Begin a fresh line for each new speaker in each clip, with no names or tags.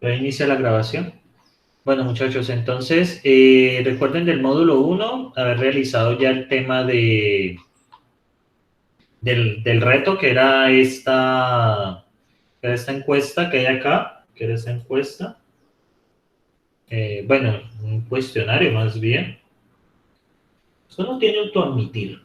Ya inicia la grabación. Bueno, muchachos, entonces, recuerden del módulo 1 haber realizado ya el tema del reto, que era esta encuesta que hay acá, que era esta encuesta. Bueno, un cuestionario más bien. Esto no tiene autoadmitir.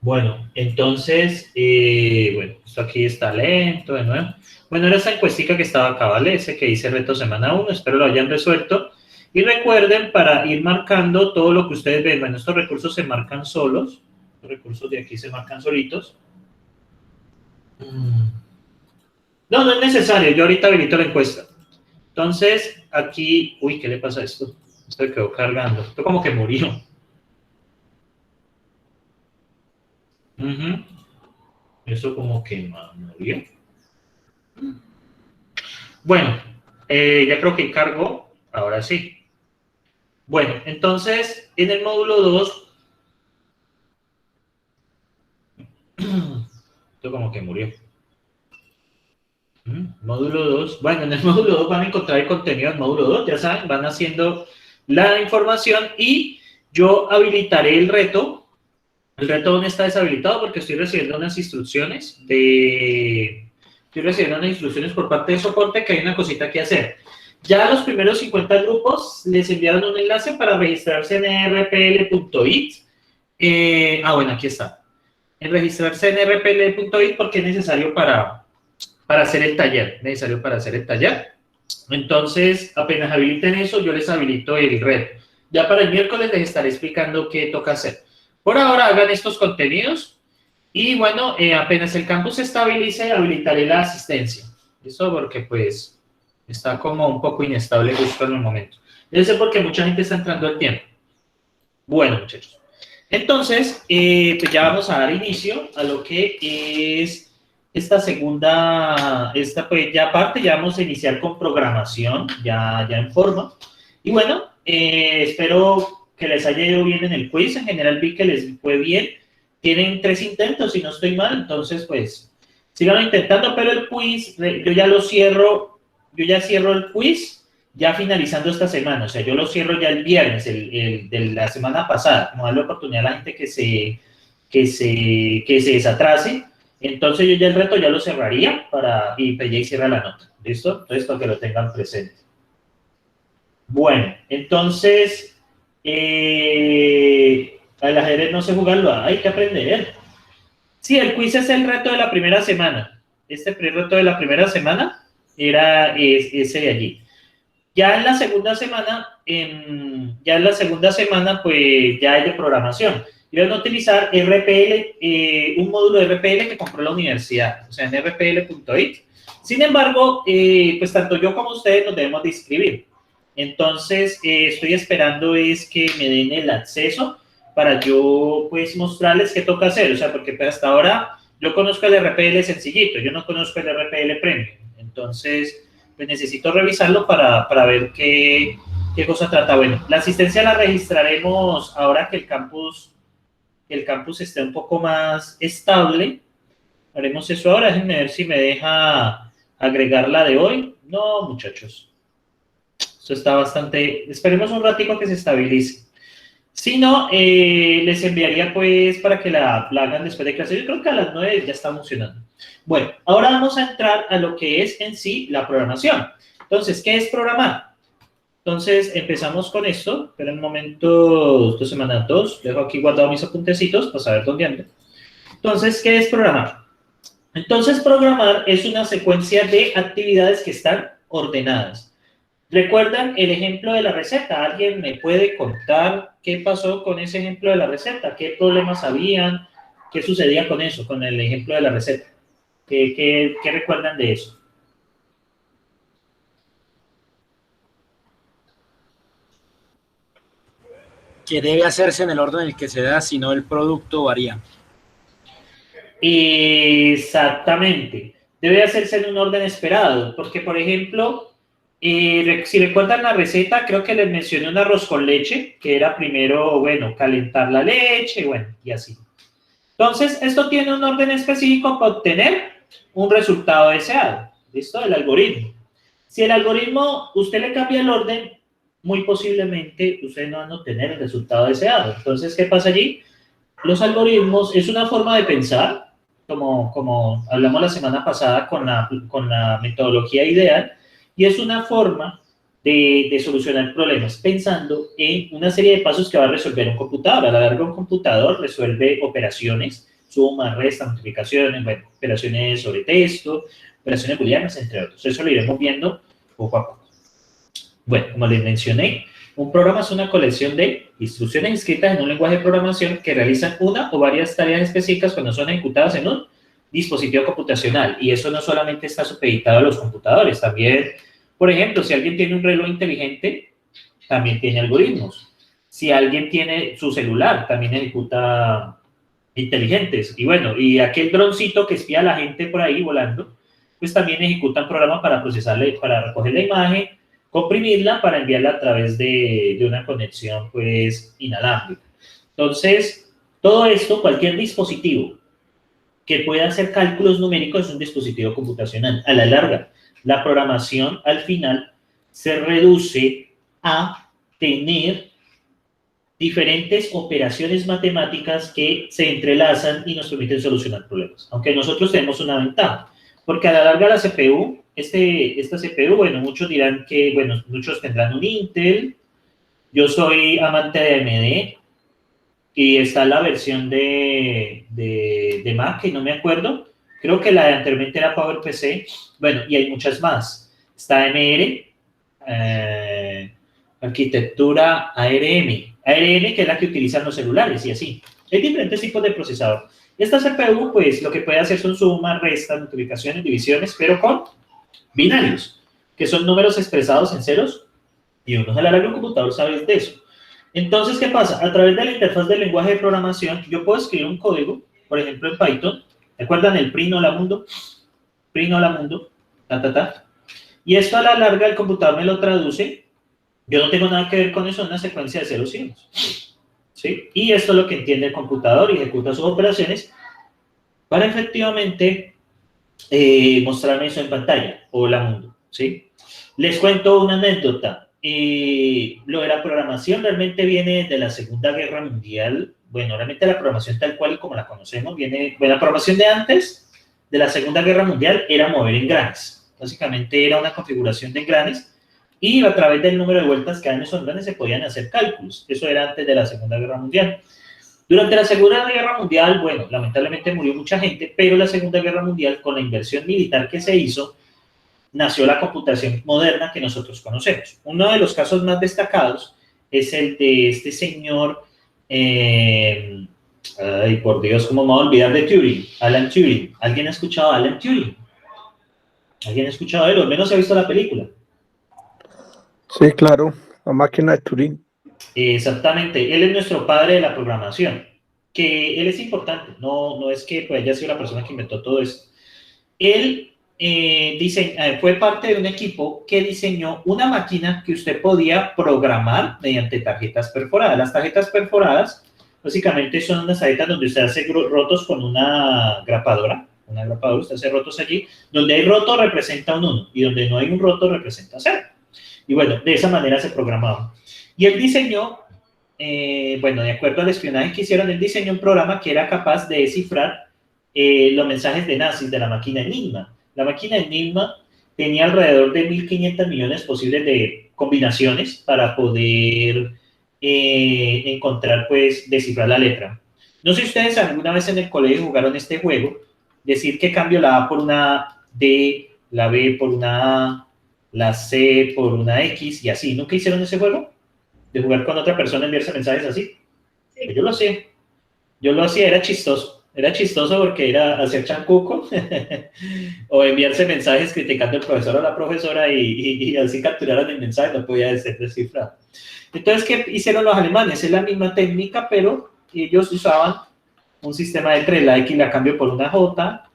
Bueno, entonces, bueno, esto aquí está lento de nuevo. Bueno, era esa encuestica que estaba acá, ¿vale? Ese que dice reto semana 1, espero lo hayan resuelto. Y recuerden, para ir marcando todo lo que ustedes ven, bueno, estos recursos se marcan solos, los recursos de aquí se marcan solitos. No, no es necesario, yo ahorita habilito la encuesta. Entonces, aquí, uy, ¿qué le pasa a esto? Esto quedó cargando, esto como que murió. Eso como que murió. Bueno, ya creo que cargó, ahora sí. Bueno, entonces, en el módulo 2, esto como que murió. Módulo 2, bueno, en el módulo 2 van a encontrar el contenido del módulo 2, ya saben, van haciendo la información y yo habilitaré el reto. El reto aún está deshabilitado porque estoy recibiendo unas instrucciones por parte de soporte que hay una cosita que hacer. Ya a los primeros 50 grupos les enviaron un enlace para registrarse en rpl.it. Bueno, aquí está. En registrarse en rpl.it porque es necesario para hacer el taller. Necesario para hacer el taller. Entonces, apenas habiliten eso, yo les habilito el reto. Ya para el miércoles les estaré explicando qué toca hacer. Por ahora hagan estos contenidos y bueno, apenas el campus se estabilice, habilitaré la asistencia. Eso porque pues está como un poco inestable justo en el momento. Debe ser porque mucha gente está entrando al tiempo. Bueno, muchachos. Entonces, pues ya vamos a dar inicio a lo que es esta pues ya parte, ya vamos a iniciar con programación, ya en forma. Y bueno, espero que les haya ido bien en el quiz, en general vi que les fue bien. Tienen 3 intentos, si no estoy mal, entonces pues sigan intentando, pero el quiz, yo ya lo cierro, yo ya cierro el quiz ya finalizando esta semana, o sea, yo lo cierro ya el viernes, el de la semana pasada, como darle oportunidad a la gente que se desatrase. Entonces yo ya el reto ya lo cerraría y pues ya cierra la nota, ¿listo? Entonces para que lo tengan presente. Bueno, entonces, al ajedrez no sé jugarlo, hay que aprender. Sí, el quiz es el reto de la primera semana. Este primer reto de la primera semana era ese de allí. Ya en la segunda semana, pues ya hay de programación. Y van a utilizar RPL, un módulo de RPL que compró la universidad, o sea, en rpl.it. Sin embargo, pues tanto yo como ustedes nos debemos de inscribir. Entonces, estoy esperando es que me den el acceso para yo, pues, mostrarles qué toca hacer. O sea, porque pues, hasta ahora yo conozco el RPL sencillito, yo no conozco el RPL Premium. Entonces, pues necesito revisarlo para ver qué cosa trata. Bueno, la asistencia la registraremos ahora que el campus esté un poco más estable. Haremos eso ahora. Déjenme ver si me deja agregar la de hoy. No, muchachos. Esto está bastante... Esperemos un ratico que se estabilice. Si no, les enviaría pues para que la hagan después de clase. Yo creo que a las 9 ya está funcionando. Bueno, ahora vamos a entrar a lo que es en sí la programación. Entonces, ¿qué es programar? Entonces, empezamos con esto. Espera un momento, esta semana 2. Dejo aquí guardado mis apuntecitos para saber dónde ando. Entonces, ¿qué es programar? Entonces, programar es una secuencia de actividades que están ordenadas. ¿Recuerdan el ejemplo de la receta? ¿Alguien me puede contar qué pasó con ese ejemplo de la receta? ¿Qué problemas habían? ¿Qué sucedía con eso, con el ejemplo de la receta? ¿Qué recuerdan de eso?
Que debe hacerse en el orden en el que se da, si no el producto varía.
Exactamente. Debe hacerse en un orden esperado, porque, por ejemplo, si recuerdan la receta, creo que les mencioné un arroz con leche, que era primero, bueno, calentar la leche, bueno, y así. Entonces, esto tiene un orden específico para obtener un resultado deseado. ¿Listo? El algoritmo. Si el algoritmo, usted le cambia el orden, muy posiblemente ustedes no van a obtener el resultado deseado. Entonces, ¿qué pasa allí? Los algoritmos es una forma de pensar, como hablamos la semana pasada con la metodología ideal, y es una forma de solucionar problemas pensando en una serie de pasos que va a resolver un computador. A la larga, un computador resuelve operaciones, suma, resta, multiplicaciones, bueno, operaciones sobre texto, operaciones booleanas, entre otros. Eso lo iremos viendo poco a poco. Bueno, como les mencioné, un programa es una colección de instrucciones escritas en un lenguaje de programación que realizan una o varias tareas específicas cuando son ejecutadas en un dispositivo computacional. Y eso no solamente está supeditado a los computadores, también, por ejemplo, si alguien tiene un reloj inteligente, también tiene algoritmos. Si alguien tiene su celular, también ejecuta inteligentes. Y bueno, y aquel droncito que espía a la gente por ahí volando, pues también ejecutan programas para procesarle, para recoger la imagen, comprimirla para enviarla a través de una conexión pues inalámbrica. Entonces, todo esto, cualquier dispositivo que pueda hacer cálculos numéricos es un dispositivo computacional. A la larga, la programación al final se reduce a tener diferentes operaciones matemáticas que se entrelazan y nos permiten solucionar problemas. Aunque nosotros tenemos una ventaja, porque a la larga la CPU, esta CPU, bueno, muchos dirán que, bueno, muchos tendrán un Intel, yo soy amante de AMD, y está la versión de Mac, que no me acuerdo, creo que la de anteriormente era PowerPC, bueno, y hay muchas más. Está AMR, arquitectura ARM, que es la que utilizan los celulares y así. Hay diferentes tipos de procesador. Esta CPU, pues, lo que puede hacer son sumas, restas, multiplicaciones, divisiones, pero con binarios, que son números expresados en ceros y unos. A la larga, el computador sabe de eso. Entonces, ¿qué pasa? A través de la interfaz del lenguaje de programación, yo puedo escribir un código, por ejemplo, en Python. ¿Recuerdan el print hola mundo? Print hola mundo, ta, ta, ta. Y esto a la larga el computador me lo traduce. Yo no tengo nada que ver con eso, es una secuencia de ceros y unos. ¿Sí? Y esto es lo que entiende el computador y ejecuta sus operaciones para efectivamente mostrarme eso en pantalla. Hola mundo, ¿sí? Les cuento una anécdota. Lo de la programación realmente viene de la Segunda Guerra Mundial. Bueno, realmente la programación tal cual y como la conocemos viene... Bueno, la programación de antes de la Segunda Guerra Mundial era mover engranes. Básicamente era una configuración de engranes y a través del número de vueltas que dan esos engranes se podían hacer cálculos. Eso era antes de la Segunda Guerra Mundial. Durante la Segunda Guerra Mundial, bueno, lamentablemente murió mucha gente, pero la Segunda Guerra Mundial, con la inversión militar que se hizo, nació la computación moderna que nosotros conocemos. Uno de los casos más destacados es el de este señor, ay, por Dios, ¿cómo me voy a olvidar de Turing? Alan Turing. ¿Alguien ha escuchado a Alan Turing? ¿Alguien ha escuchado de él? O al menos ha visto la película.
Sí, claro, la máquina de Turing.
Exactamente, él es nuestro padre de la programación, que él es importante, no es que pues, haya sido la persona que inventó todo esto. Él fue parte de un equipo que diseñó una máquina que usted podía programar mediante tarjetas perforadas. Las tarjetas perforadas básicamente son unas tarjetas donde usted hace rotos con una grapadora, usted hace rotos allí, donde hay roto representa un 1 y donde no hay un roto representa 0. Y bueno, de esa manera se programaba. Y él diseñó, bueno, de acuerdo al espionaje que hicieron, él diseñó un programa que era capaz de descifrar los mensajes de nazis de la máquina Enigma. La máquina Enigma tenía alrededor de 1.500 millones posibles de combinaciones para poder encontrar, pues, descifrar la letra. No sé si ustedes alguna vez en el colegio jugaron este juego, decir que cambio la A por una D, la B por una A, la C por una X y así. ¿Nunca hicieron ese juego? De jugar con otra persona, enviarse mensajes así. Sí. Yo lo hacía, era chistoso porque era hacer chancuco o enviarse mensajes criticando al profesor o la profesora y así capturaran el mensaje, no podía ser descifrado. Entonces, ¿qué hicieron los alemanes? Es la misma técnica, pero ellos usaban un sistema de 3, la X la cambio por una J,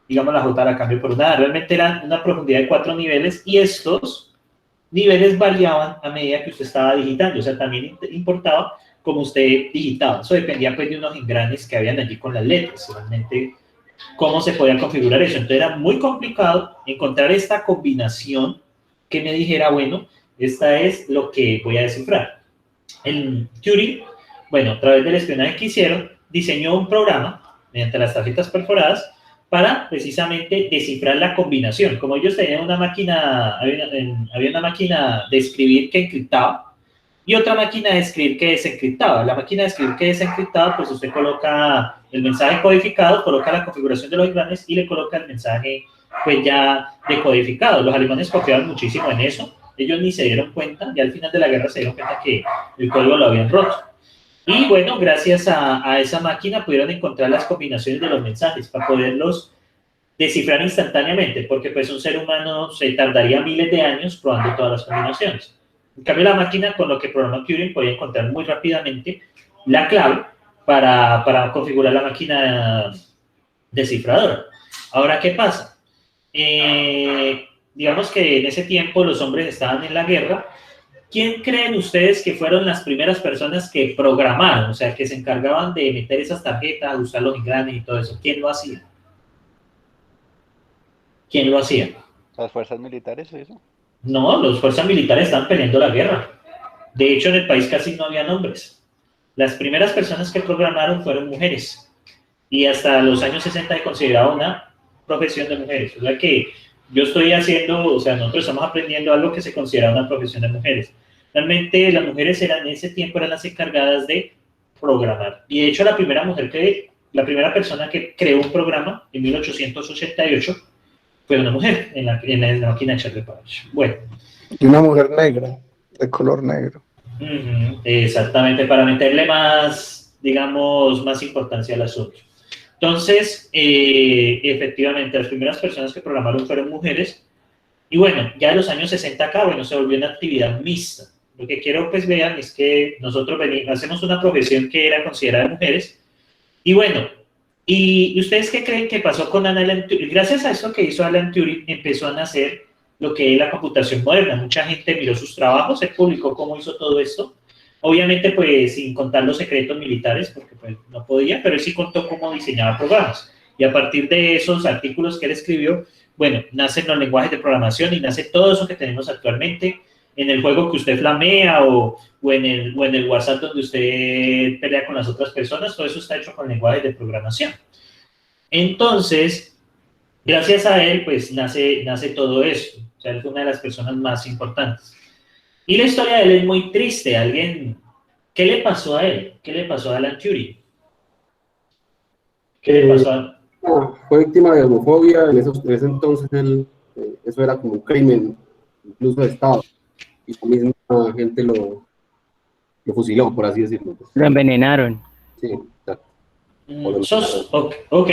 digamos la J la cambio por una A. Realmente eran una profundidad de 4 niveles y estos niveles variaban a medida que usted estaba digitando, o sea, también importaba como usted digitaba. Eso dependía pues de unos engranes que habían allí con las letras, realmente cómo se podía configurar eso. Entonces era muy complicado encontrar esta combinación que me dijera, bueno, esta es lo que voy a descifrar. El Turing, bueno, a través del espionaje que hicieron, diseñó un programa mediante las tarjetas perforadas para precisamente descifrar la combinación. Como ellos tenían una máquina, había una máquina de escribir que encriptaba y otra máquina de escribir que desencriptaba. La máquina de escribir que desencriptaba, pues usted coloca el mensaje codificado, coloca la configuración de los engranes y le coloca el mensaje pues ya decodificado. Los alemanes confiaban muchísimo en eso. Ellos ni se dieron cuenta, ya al final de la guerra se dieron cuenta que el código lo habían roto. Y bueno, gracias a esa máquina pudieron encontrar las combinaciones de los mensajes para poderlos descifrar instantáneamente, porque pues un ser humano se tardaría miles de años probando todas las combinaciones. En cambio, la máquina con lo que programó Turing podía encontrar muy rápidamente la clave para configurar la máquina descifradora. Ahora, ¿qué pasa? Digamos que en ese tiempo los hombres estaban en la guerra. ¿Quién creen ustedes que fueron las primeras personas que programaron, o sea, que se encargaban de meter esas tarjetas, usar los engranes y todo eso? ¿Quién lo hacía? ¿Quién lo hacía?
¿Las fuerzas militares o eso?
No, las fuerzas militares estaban peleando la guerra. De hecho, en el país casi no habían hombres. Las primeras personas que programaron fueron mujeres. Y hasta los años 60 se consideraba una profesión de mujeres. O sea que yo estoy haciendo, o sea, nosotros estamos aprendiendo algo que se considera una profesión de mujeres. Realmente las mujeres en ese tiempo eran las encargadas de programar. Y de hecho la primera persona que creó un programa en 1888 fue una mujer en la máquina de Charlie Babbage. Bueno.
Y una mujer negra, de color negro.
Exactamente, para meterle más, digamos, más importancia al asunto. Entonces, efectivamente, las primeras personas que programaron fueron mujeres. Y bueno, ya en los años 60 acá, bueno, se volvió una actividad mixta. Lo que quiero pues vean es que nosotros hacemos una profesión que era considerada de mujeres. Y bueno, ¿y ustedes qué creen que pasó con Alan Turing? Gracias a eso que hizo Alan Turing, empezó a nacer lo que es la computación moderna. Mucha gente miró sus trabajos, él publicó cómo hizo todo esto. Obviamente, pues, sin contar los secretos militares, porque pues, no podía, pero él sí contó cómo diseñaba programas. Y a partir de esos artículos que él escribió, bueno, nacen los lenguajes de programación y nace todo eso que tenemos actualmente en el juego que usted flamea o en el WhatsApp donde usted pelea con las otras personas. Todo eso está hecho con lenguajes de programación. Entonces, gracias a él, pues, nace todo eso. O sea, él fue una de las personas más importantes. Y la historia de él es muy triste. ¿Qué le pasó a él? ¿Qué le pasó a Alan Turing? ¿Qué le pasó a él?
Fue víctima de homofobia. En ese entonces eso era como un crimen, incluso de Estado. Y la misma gente lo fusiló, por así decirlo.
Lo envenenaron.
Sí, exacto.
Ok,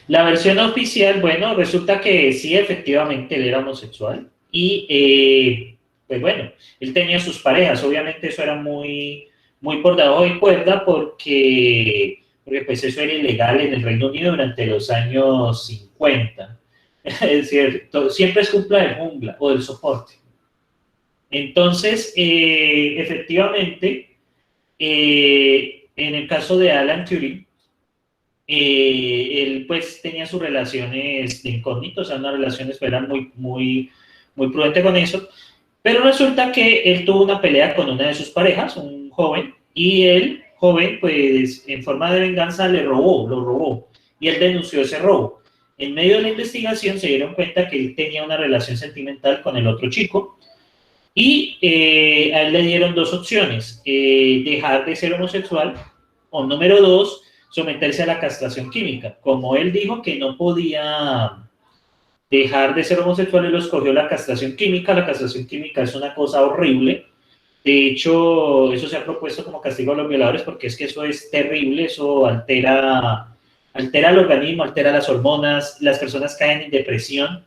la versión oficial, bueno, resulta que sí, efectivamente, él era homosexual. Y pues bueno, él tenía sus parejas. Obviamente eso era muy, muy por debajo de cuerda porque pues eso era ilegal en el Reino Unido durante los años 50. Es decir, siempre es culpa del jungla o del soporte. Entonces, efectivamente, en el caso de Alan Turing, él pues tenía sus relaciones de incógnito, o sea, unas relaciones que eran muy, muy, muy prudente con eso. Pero resulta que él tuvo una pelea con una de sus parejas, un joven, y el joven, pues, en forma de venganza, lo robó, y él denunció ese robo. En medio de la investigación se dieron cuenta que él tenía una relación sentimental con el otro chico, y a él le dieron dos opciones, dejar de ser homosexual, o número dos, someterse a la castración química. Como él dijo que no podía dejar de ser homosexual, él escogió la castración química. La castración química es una cosa horrible. De hecho, eso se ha propuesto como castigo a los violadores porque es que eso es terrible, eso altera el organismo, altera las hormonas, las personas caen en depresión.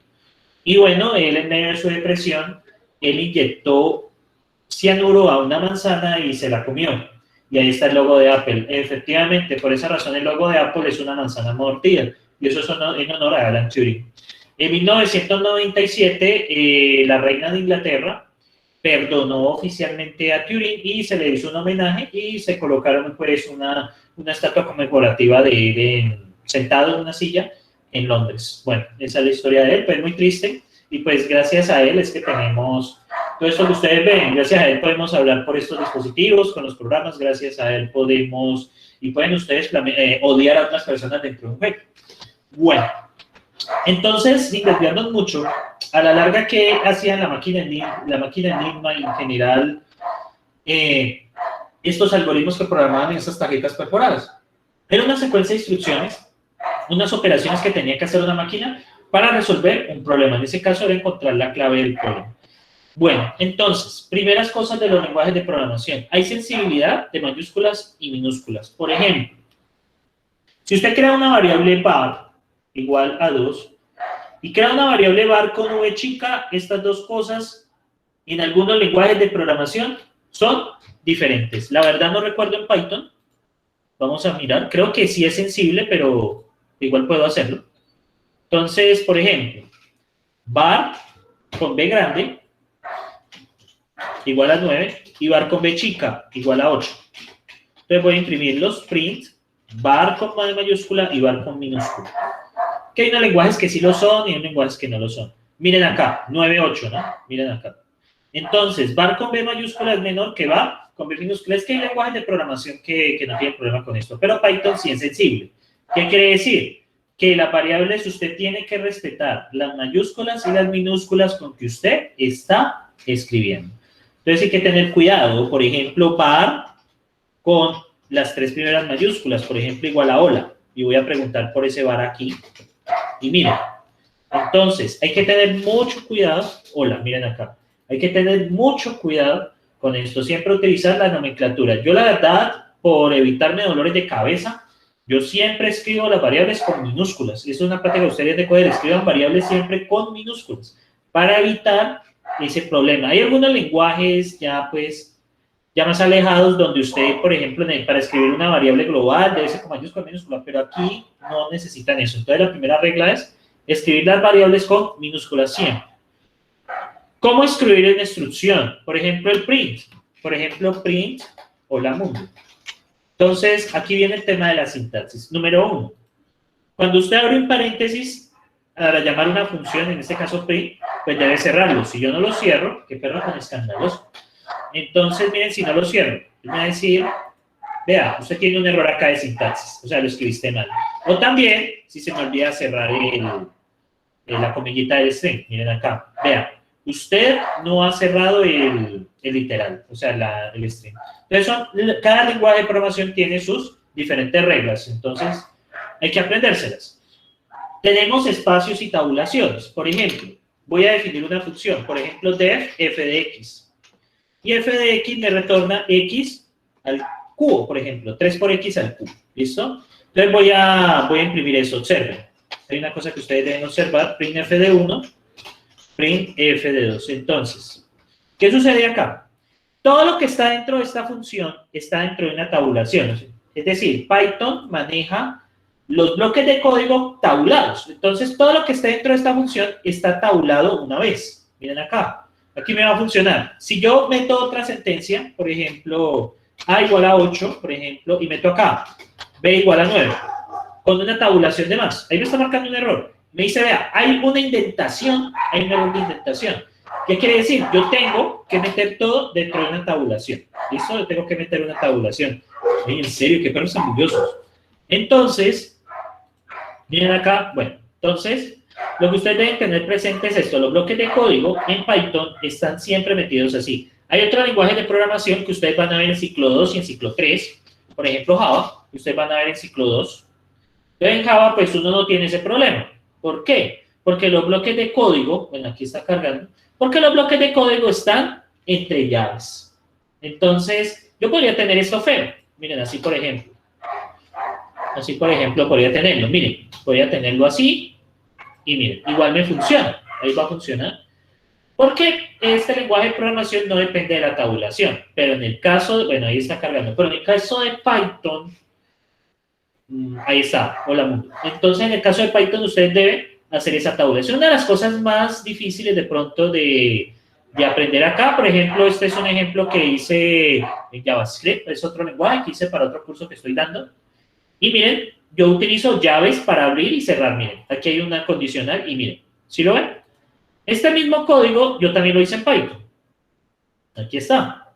Y bueno, él en medio de su depresión, él inyectó cianuro a una manzana y se la comió. Y ahí está el logo de Apple. Efectivamente, por esa razón el logo de Apple es una manzana mordida. Y eso es en honor a Alan Turing. En 1997, la reina de Inglaterra perdonó oficialmente a Turing y se le hizo un homenaje y se colocaron pues una estatua conmemorativa de sentado en una silla en Londres. Bueno, esa es la historia de él, pero es muy triste. Y pues gracias a él es que tenemos todo esto que ustedes ven. Gracias a él podemos hablar por estos dispositivos, con los programas. Gracias a él podemos, y pueden ustedes odiar a otras personas dentro de un juego. Bueno, entonces, sin desviarnos mucho, a la larga, ¿qué hacía la máquina Enigma y en general estos algoritmos que programaban en estas tarjetas perforadas? Era una secuencia de instrucciones, unas operaciones que tenía que hacer una máquina para resolver un problema. En ese caso era encontrar la clave del problema. Bueno, entonces, primeras cosas de los lenguajes de programación. Hay sensibilidad de mayúsculas y minúsculas. Por ejemplo, si usted crea una variable var igual a 2 y crea una variable var con v chica, estas dos cosas en algunos lenguajes de programación son diferentes. La verdad no recuerdo en Python. Vamos a mirar. Creo que sí es sensible, pero igual puedo hacerlo. Entonces, por ejemplo, var con b grande igual a 9 y var con b chica igual a 8. Entonces voy a imprimirlos, print, var con mayúscula y var con minúscula. Que hay unos lenguajes que sí lo son y hay lenguajes que no lo son. Miren acá, 9, 8, ¿no? Miren acá. Entonces, var con b mayúscula es menor que var con b minúscula. Es que hay lenguajes de programación que no tienen problema con esto, pero Python sí es sensible. ¿Qué quiere decir? Que las variables usted tiene que respetar las mayúsculas y las minúsculas con que usted está escribiendo. Entonces hay que tener cuidado. Por ejemplo, var con las 3 primeras mayúsculas, por ejemplo, igual a hola. Y voy a preguntar por ese var aquí. Y miren, entonces hay que tener mucho cuidado. Hola, miren acá. Hay que tener mucho cuidado con esto. Siempre utilizar la nomenclatura. Yo la verdad, por evitarme dolores de cabeza, yo siempre escribo las variables con minúsculas. Eso es una práctica que ustedes deben de coger. Escriban variables siempre con minúsculas para evitar ese problema. Hay algunos lenguajes ya más alejados donde usted, por ejemplo, para escribir una variable global debe ser con mayúscula, minúscula, pero aquí no necesitan eso. Entonces la primera regla es escribir las variables con minúsculas siempre. ¿Cómo escribir una instrucción? Por ejemplo, el print. Por ejemplo, print hola mundo. Entonces, aquí viene el tema de la sintaxis. Número 1. Cuando usted abre un paréntesis para llamar una función, en este caso print, pues debe cerrarlo. Si yo no lo cierro, qué perro tan escandaloso. Entonces, miren, si no lo cierro, me va a decir, vea, usted tiene un error acá de sintaxis, o sea, lo escribiste mal. O también, si se me olvida cerrar la comillita del string, miren acá, vea, usted no ha cerrado el literal, o sea, el string. Entonces, cada lenguaje de programación tiene sus diferentes reglas, entonces hay que aprendérselas. Tenemos espacios y tabulaciones. Por ejemplo, voy a definir una función, por ejemplo, def f de x. Y f de x me retorna x al cubo, por ejemplo, 3 por x al cubo, ¿listo? Entonces voy a imprimir eso, observen. Hay una cosa que ustedes deben observar, print f de 1, print f de 2. Entonces, ¿qué sucede acá? Todo lo que está dentro de esta función está dentro de una tabulación. Es decir, Python maneja los bloques de código tabulados. Entonces, todo lo que está dentro de esta función está tabulado una vez. Miren acá. Aquí me va a funcionar. Si yo meto otra sentencia, por ejemplo, a igual a 8, por ejemplo, y meto acá, b igual a 9, con una tabulación de más. Ahí me está marcando un error. Me dice, vea, hay una indentación, hay un error de indentación. ¿Qué quiere decir? Yo tengo que meter todo dentro de una tabulación. ¿Listo? Yo tengo que meter una tabulación. Ay, en serio, qué perros tan curiosos. Entonces, miren acá, bueno, entonces, lo que ustedes deben tener presente es esto. Los bloques de código en Python están siempre metidos así. Hay otro lenguaje de programación que ustedes van a ver en ciclo 2 y en ciclo 3. Por ejemplo, Java, que ustedes van a ver en ciclo 2. Entonces, en Java, pues uno no tiene ese problema. ¿Por qué? Porque los bloques de código, bueno, aquí está cargando, porque los bloques de código están entre llaves. Entonces, yo podría tener esto feo. Miren, así por ejemplo. Así por ejemplo podría tenerlo. Miren, podría tenerlo así. Y miren, igual me funciona. Ahí va a funcionar. Porque este lenguaje de programación no depende de la tabulación. Pero en el caso, bueno, ahí está cargando. Pero en el caso de Python, ahí está, hola mundo. Entonces, en el caso de Python, ustedes deben hacer esa tabulación. Una de las cosas más difíciles de pronto de aprender acá, por ejemplo, este es un ejemplo que hice en JavaScript, es otro lenguaje que hice para otro curso que estoy dando. Y miren, yo utilizo llaves para abrir y cerrar, miren. Aquí hay una condicional y miren, ¿sí lo ven? Este mismo código yo también lo hice en Python. Aquí está.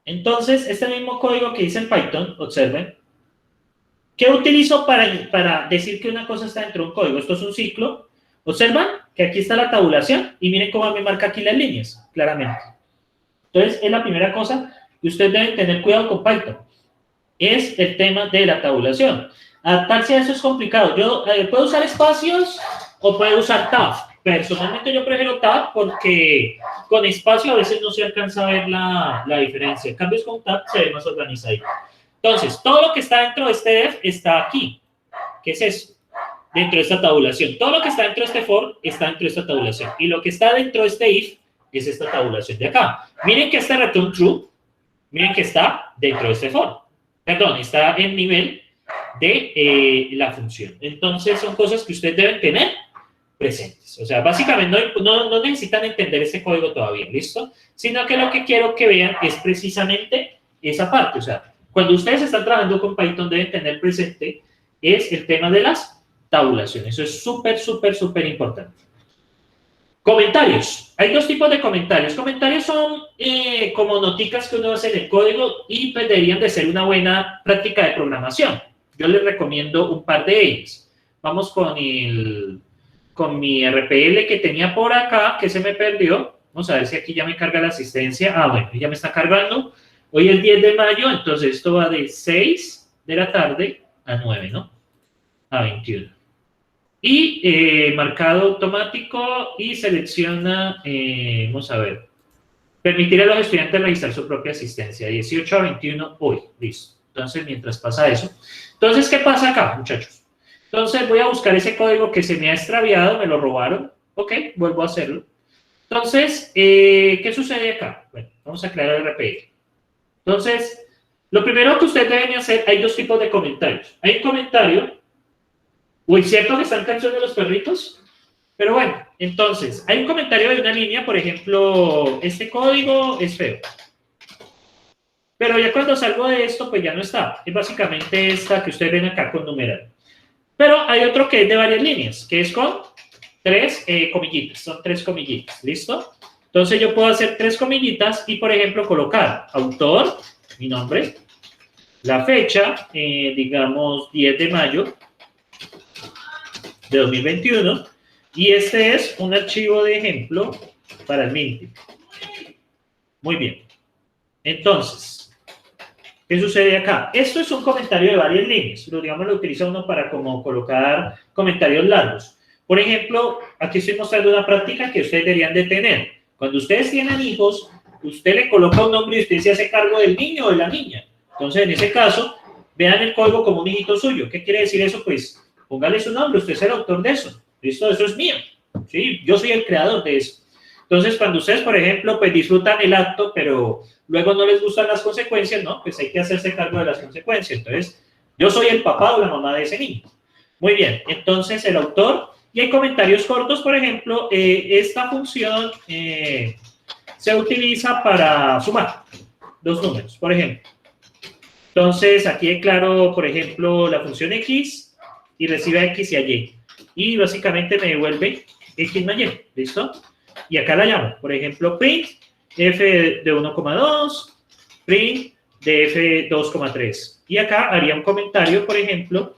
Entonces, este mismo código que hice en Python, observen, ¿qué utilizo para decir que una cosa está dentro de un código? Esto es un ciclo. Observan que aquí está la tabulación y miren cómo me marca aquí las líneas, claramente. Entonces, es la primera cosa que ustedes deben tener cuidado con Python. Es el tema de la tabulación. Adaptarse a eso es complicado. Yo puedo usar espacios o puedo usar tab. Personalmente yo prefiero tab porque con espacio a veces no se alcanza a ver la diferencia. En cambio, con tab se ve más organizado. Entonces, todo lo que está dentro de este def está aquí. ¿Qué es eso? Dentro de esta tabulación. Todo lo que está dentro de este for está dentro de esta tabulación. Y lo que está dentro de este if es esta tabulación de acá. Miren que este return true, miren que está dentro de este for. Perdón, está en nivel de la función. Entonces, son cosas que ustedes deben tener presentes. O sea, básicamente no necesitan entender este código todavía, ¿listo? Sino que lo que quiero que vean es precisamente esa parte. O sea, cuando ustedes están trabajando con Python deben tener presente es el tema de las tabulaciones. Eso es súper importante. Comentarios. Hay dos tipos de comentarios. Comentarios son como noticas que uno hace en el código y pues deberían de ser una buena práctica de programación. Yo les recomiendo un par de ellos. Vamos con mi RPL que tenía por acá, que se me perdió. Vamos a ver si aquí ya me carga la asistencia. Ah, bueno, ya me está cargando. Hoy es 10 de mayo, entonces esto va de 6 de la tarde a 9, ¿no? A 21. Y marcado automático y selecciona, vamos a ver, permitir a los estudiantes registrar su propia asistencia, 18 a 21 hoy, listo. Entonces, mientras pasa eso. Entonces, ¿qué pasa acá, muchachos? Entonces, voy a buscar ese código que se me ha extraviado, me lo robaron. Ok, vuelvo a hacerlo. Entonces, ¿qué sucede acá? Bueno, vamos a crear el RPL. Entonces, lo primero que ustedes deben hacer, hay dos tipos de comentarios. Hay un comentario. Uy, ¿cierto que están canciones de los perritos? Pero bueno, entonces, hay un comentario de una línea, por ejemplo, este código es feo. Pero ya cuando salgo de esto, pues ya no está. Es básicamente esta que ustedes ven acá con numeral. Pero hay otro que es de varias líneas, que es con 3 comillitas. Son 3 comillitas, ¿listo? Entonces yo puedo hacer 3 comillitas y, por ejemplo, colocar autor, mi nombre, la fecha, digamos 10 de mayo, de 2021, y este es un archivo de ejemplo para el Minty. Muy bien. Entonces, ¿qué sucede acá? Esto es un comentario de varias líneas. Digamos, lo utiliza uno para como colocar comentarios largos. Por ejemplo, aquí estoy mostrando una práctica que ustedes deberían de tener. Cuando ustedes tienen hijos, usted le coloca un nombre y usted se hace cargo del niño o de la niña. Entonces, en ese caso, vean el código como un hijito suyo. ¿Qué quiere decir eso? Pues póngale su nombre, usted es el autor de eso. ¿Listo? Eso es mío. ¿Sí? Yo soy el creador de eso. Entonces, cuando ustedes, por ejemplo, pues disfrutan el acto, pero luego no les gustan las consecuencias, ¿no? Pues hay que hacerse cargo de las consecuencias. Entonces, yo soy el papá o la mamá de ese niño. Muy bien. Entonces, el autor, y hay comentarios cortos, por ejemplo, esta función se utiliza para sumar 2 números, por ejemplo. Entonces, aquí declaro, por ejemplo, la función x, y recibe a X y a Y. Y básicamente me devuelve X más Y. ¿Listo? Y acá la llamo. Por ejemplo, print f de 1,2, print de f 2,3. Y acá haría un comentario, por ejemplo,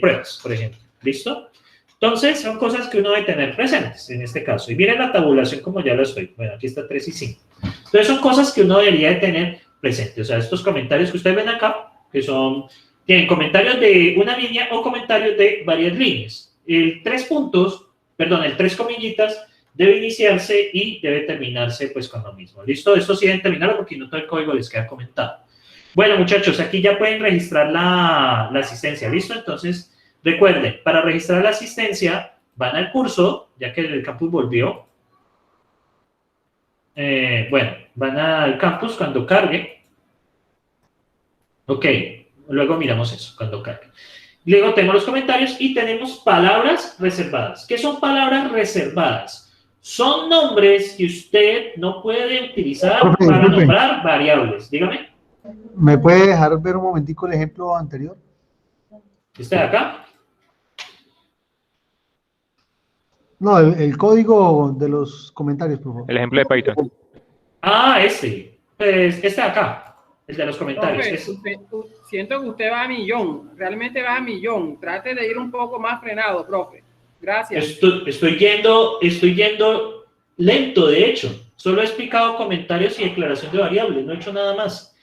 pruebas, por ejemplo. ¿Listo? Entonces, son cosas que uno debe tener presentes en este caso. Y miren la tabulación como ya lo estoy. Bueno, aquí está 3 y 5. Entonces, son cosas que uno debería de tener presentes. O sea, estos comentarios que ustedes ven acá, que son... Tienen comentarios de una línea o comentarios de varias líneas. El 3 comillitas debe iniciarse y debe terminarse pues con lo mismo. ¿Listo? Esto sí deben terminarlo porque no todo el código les queda comentado. Bueno, muchachos, aquí ya pueden registrar la asistencia. ¿Listo? Entonces, recuerden, para registrar la asistencia, van al curso, ya que el campus volvió. Bueno, van al campus cuando cargue. Ok. Luego miramos eso, cuando cargue. Luego tenemos los comentarios y tenemos palabras reservadas. ¿Qué son palabras reservadas? Son nombres que usted no puede utilizar para nombrar variables. Dígame.
¿Me puede dejar ver un momentico el ejemplo anterior?
¿Está de acá?
No, el código de los comentarios, por favor.
El ejemplo de Python.
Ah, este. Pues este de acá, el de los comentarios.
Profe,
ese.
siento que usted va a millón, realmente va a millón. Trate de ir un poco más frenado, profe. Gracias.
Estoy yendo lento, de hecho. Solo he explicado comentarios y declaración de variables, no he hecho nada más.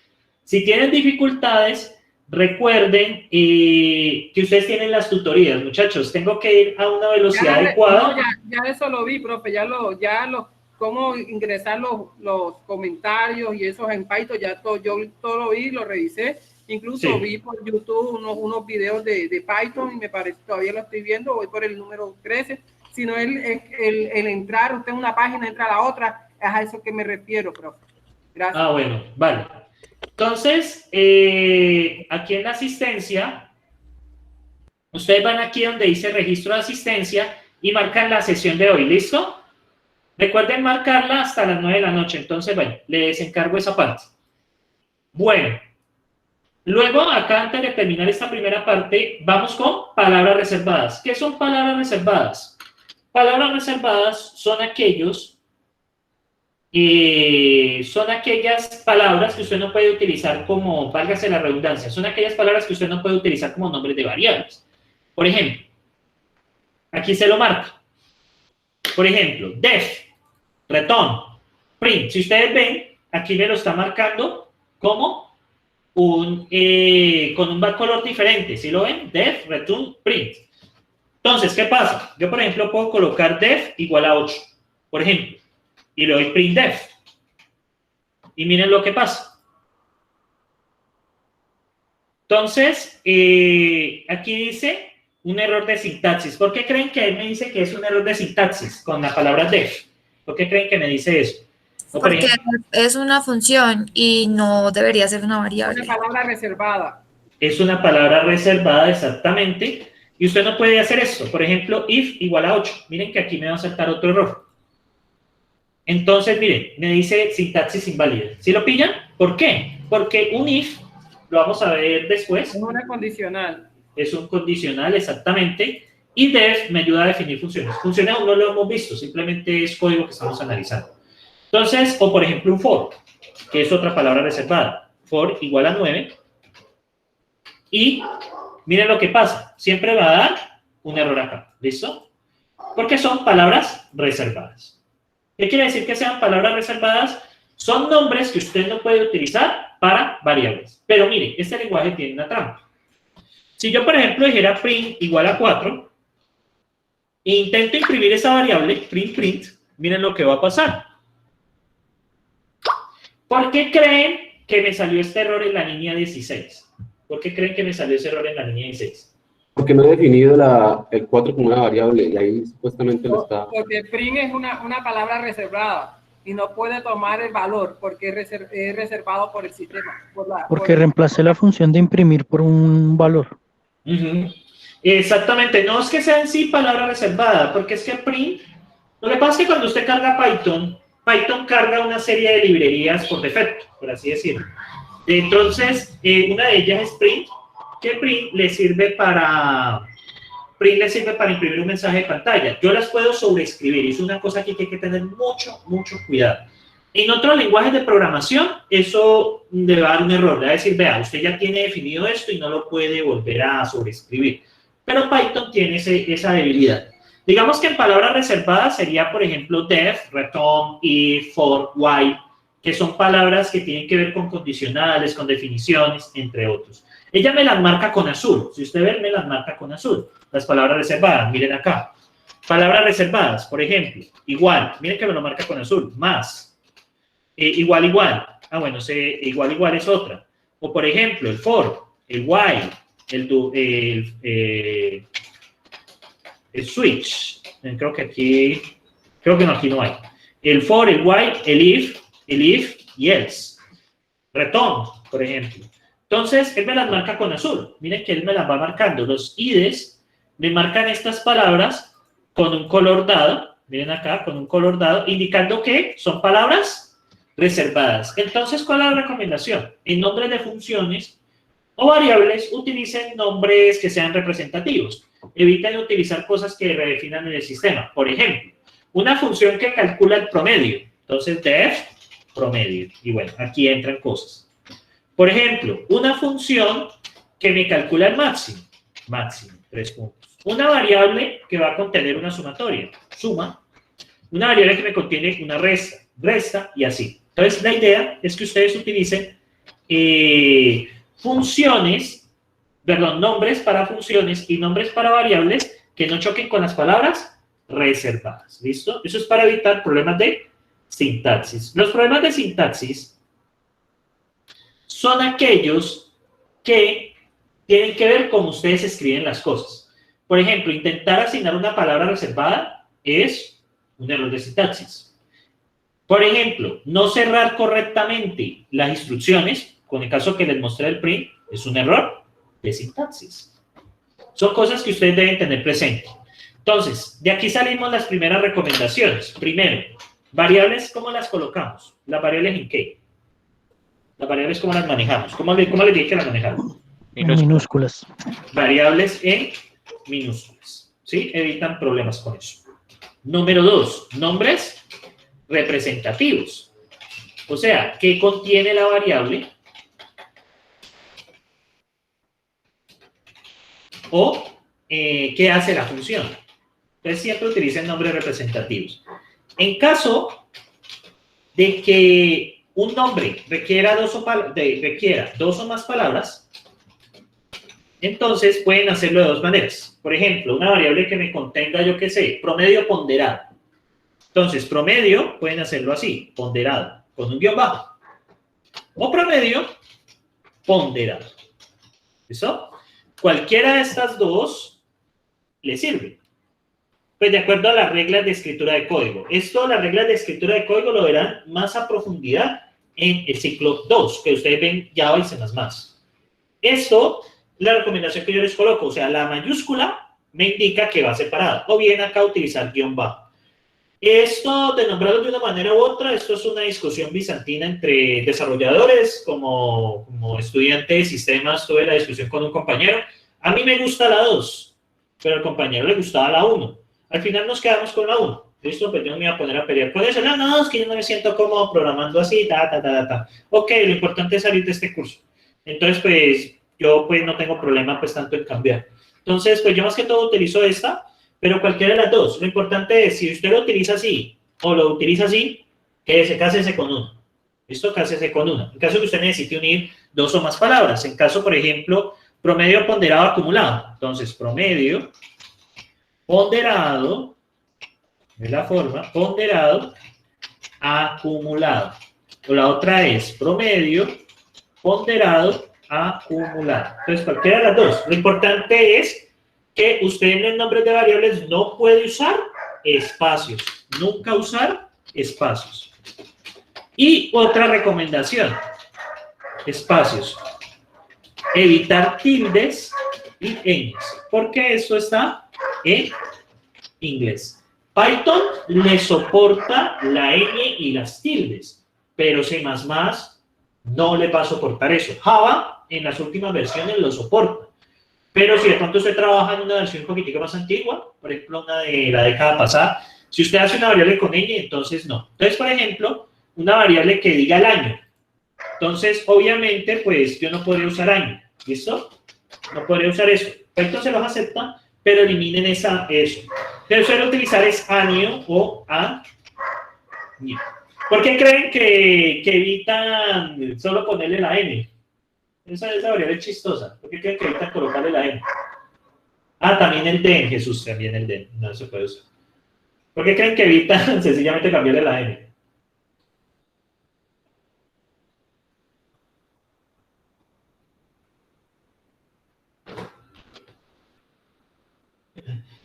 Si tienen dificultades, recuerden que ustedes tienen las tutorías, muchachos. Tengo que ir a una velocidad adecuada.
No, ya eso lo vi, profe. Cómo ingresar los comentarios y esos en Python, yo todo lo vi, lo revisé. Incluso vi por YouTube unos videos de Python y me parece, todavía lo estoy viendo, voy por el número 13. Sino el entrar, usted en una página, entra a la otra, es a eso que me refiero, profe. Gracias.
Ah, bueno, vale. Entonces, aquí en la asistencia, ustedes van aquí donde dice registro de asistencia y marcan la sesión de hoy, ¿listo? Recuerden marcarla hasta las 9 de la noche, entonces, bueno, les encargo esa parte. Bueno, luego, acá antes de terminar esta primera parte, vamos con palabras reservadas. ¿Qué son palabras reservadas? Palabras reservadas son aquellas palabras que usted no puede utilizar como, válgase la redundancia, son aquellas palabras que usted no puede utilizar como nombres de variables. Por ejemplo, aquí se lo marca. Por ejemplo, def, return, print. Si ustedes ven, aquí me lo está marcando como con un color diferente. ¿Sí lo ven? Def, return, print. Entonces, ¿qué pasa? Yo, por ejemplo, puedo colocar def igual a 8, por ejemplo, y le doy printdef. Y miren lo que pasa. Entonces, aquí dice un error de sintaxis. ¿Por qué creen que él me dice que es un error de sintaxis con la palabra def? ¿Por qué creen que me dice eso?
Porque es una función y no debería ser una variable.
Una palabra reservada.
Es una palabra reservada, exactamente. Y usted no puede hacer esto. Por ejemplo, if igual a 8. Miren que aquí me va a saltar otro error. Entonces, miren, me dice sintaxis inválida. ¿Sí lo pillan? ¿Por qué? Porque un if, lo vamos a ver después.
Es una condicional.
Es un condicional, exactamente. Y def me ayuda a definir funciones. Funciones aún no lo hemos visto, simplemente es código que estamos analizando. Entonces, o por ejemplo un for, que es otra palabra reservada. For igual a 9. Y miren lo que pasa. Siempre va a dar un error acá. ¿Listo? Porque son palabras reservadas. ¿Qué quiere decir que sean palabras reservadas? Son nombres que usted no puede utilizar para variables. Pero mire, este lenguaje tiene una trampa. Si yo, por ejemplo, dijera print igual a 4 e intento imprimir esa variable, print, miren lo que va a pasar. ¿Por qué creen que me salió este error en la línea 16? ¿Por qué creen que me salió ese error en la línea 16?
Porque no he definido el 4 como una variable y ahí supuestamente lo está.
Porque print es una palabra reservada y no puede tomar el valor porque es reservado por el sistema.
Porque reemplacé la función de imprimir por un valor.
Exactamente, no es que sea en sí palabra reservada, porque es que print, lo que pasa es que cuando usted carga Python carga una serie de librerías por defecto, por así decirlo. Entonces, una de ellas es print, que print le sirve para imprimir un mensaje de pantalla. Yo las puedo sobreescribir, y es una cosa que hay que tener mucho cuidado. En otros lenguajes de programación, eso le va a dar un error, le va a decir, vea, usted ya tiene definido esto y no lo puede volver a sobreescribir. Pero Python tiene esa debilidad. Digamos que en palabras reservadas sería, por ejemplo, def, return, if, for, while, que son palabras que tienen que ver con condicionales, con definiciones, entre otros. Ella me las marca con azul. Si usted ve, me las marca con azul. Las palabras reservadas, miren acá. Palabras reservadas, por ejemplo, igual, miren que me lo marca con azul, más. Igual. Ah, bueno, igual es otra. O, por ejemplo, el for, el while, el switch. Creo que aquí no hay. El for, el while, el if y else. Return, por ejemplo. Entonces, él me las marca con azul. Miren que él me las va marcando. Los IDEs me marcan estas palabras con un color dado. Miren acá, con un color dado, indicando que son palabras reservadas. Entonces, ¿cuál es la recomendación? En nombres de funciones o variables, utilicen nombres que sean representativos. eviten utilizar cosas que redefinan en el sistema. Por ejemplo, una función que calcula el promedio. Entonces, def, promedio. Y bueno, aquí entran cosas. Por ejemplo, una función que me calcula el máximo. Máximo, 3 puntos. Una variable que va a contener una sumatoria. Suma. Una variable que me contiene una resta. Resta y así. Entonces, la idea es que ustedes utilicen nombres para funciones y nombres para variables que no choquen con las palabras reservadas. ¿Listo? Eso es para evitar problemas de sintaxis. Los problemas de sintaxis son aquellos que tienen que ver con ustedes escriben las cosas. Por ejemplo, intentar asignar una palabra reservada es un error de sintaxis. Por ejemplo, no cerrar correctamente las instrucciones, con el caso que les mostré del print, es un error de sintaxis. Son cosas que ustedes deben tener presente. Entonces, de aquí salimos las primeras recomendaciones. Primero, variables, ¿cómo las colocamos? ¿Las variables en qué? Las variables, ¿cómo las manejamos? ¿Cómo les dije que las manejamos?
Minúsculas.
Variables en minúsculas. ¿Sí? Evitan problemas con eso. Número 2, nombres representativos. O sea, ¿qué contiene la variable? O ¿qué hace la función? Entonces siempre utilicen nombres representativos. En caso de que un nombre requiera dos o más palabras, entonces pueden hacerlo de dos maneras. Por ejemplo, una variable que me contenga, yo qué sé, promedio ponderado. Entonces, promedio pueden hacerlo así, ponderado, con un guión bajo. O promedio ponderado. ¿Listo? Cualquiera de estas dos le sirve. Pues de acuerdo a las reglas de escritura de código. Esto, las reglas de escritura de código lo verán más a profundidad en el ciclo 2, que ustedes ven Java y C++. Esto, la recomendación que yo les coloco, o sea, la mayúscula me indica que va separado. O bien acá utilizar guión bajo. Esto, de nombrarlo de una manera u otra, esto es una discusión bizantina entre desarrolladores, como estudiante de sistemas, tuve la discusión con un compañero. A mí me gusta la 2, pero al compañero le gustaba la 1. Al final nos quedamos con la 1. ¿Listo? Pues yo no me iba a poner a pelear con eso. No, es que yo no me siento cómodo programando así, Ok, lo importante es salir de este curso. Entonces, pues, yo pues no tengo problema pues tanto en cambiar. Entonces, pues yo más que todo utilizo esta, pero cualquiera de las dos. Lo importante es, si usted lo utiliza así o lo utiliza así, cásese con uno. ¿Listo? Cásese con uno. En caso que usted necesite unir dos o más palabras. En caso, por ejemplo, promedio ponderado acumulado. Entonces, promedio ponderado, es la forma, ponderado acumulado. O la otra es promedio ponderado acumulado. Entonces, cualquiera de las dos. Lo importante es que usted en los nombres de variables no puede usar espacios. Nunca usar espacios. Y otra recomendación. Espacios. Evitar tildes y ñes. Porque esto está en inglés. Python le soporta la ñ y las tildes. Pero C++ no le va a soportar eso. Java en las últimas versiones lo soporta. Pero si de pronto usted trabaja en una versión un poquitico más antigua, por ejemplo, una de la década pasada, si usted hace una variable con ñ, entonces no. Entonces, por ejemplo, una variable que diga el año. Entonces, obviamente, pues yo no podría usar año. ¿Listo? No podría usar eso. Python se los acepta, pero eliminen eso. Entonces, suele utilizar es año o año. ¿Por qué creen que evitan solo ponerle la n? Esa variable es chistosa. ¿Por qué creen que evitan colocarle la n? Ah, también el den, Jesús, también el den. No se puede usar. ¿Por qué creen que evitan sencillamente cambiarle la n?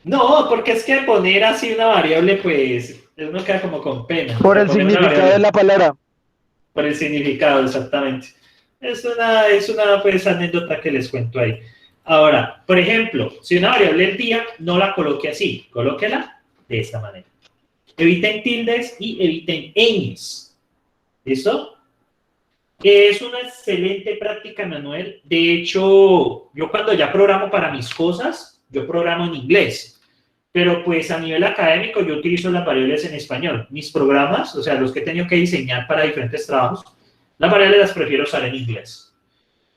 No, porque es que poner así una variable, pues, uno queda como con pena.
Por el significado de la palabra.
Por el significado, exactamente. Es una pues, anécdota que les cuento ahí. Ahora, por ejemplo, si una variable es día, no la coloque así, colóquela de esta manera. Eviten tildes y eviten ñes. ¿Listo? Es una excelente práctica, Manuel. De hecho, yo cuando ya programo para mis cosas, yo programo en inglés, pero pues a nivel académico yo utilizo las variables en español. Mis programas, o sea, los que he tenido que diseñar para diferentes trabajos, las variables las prefiero usar en inglés.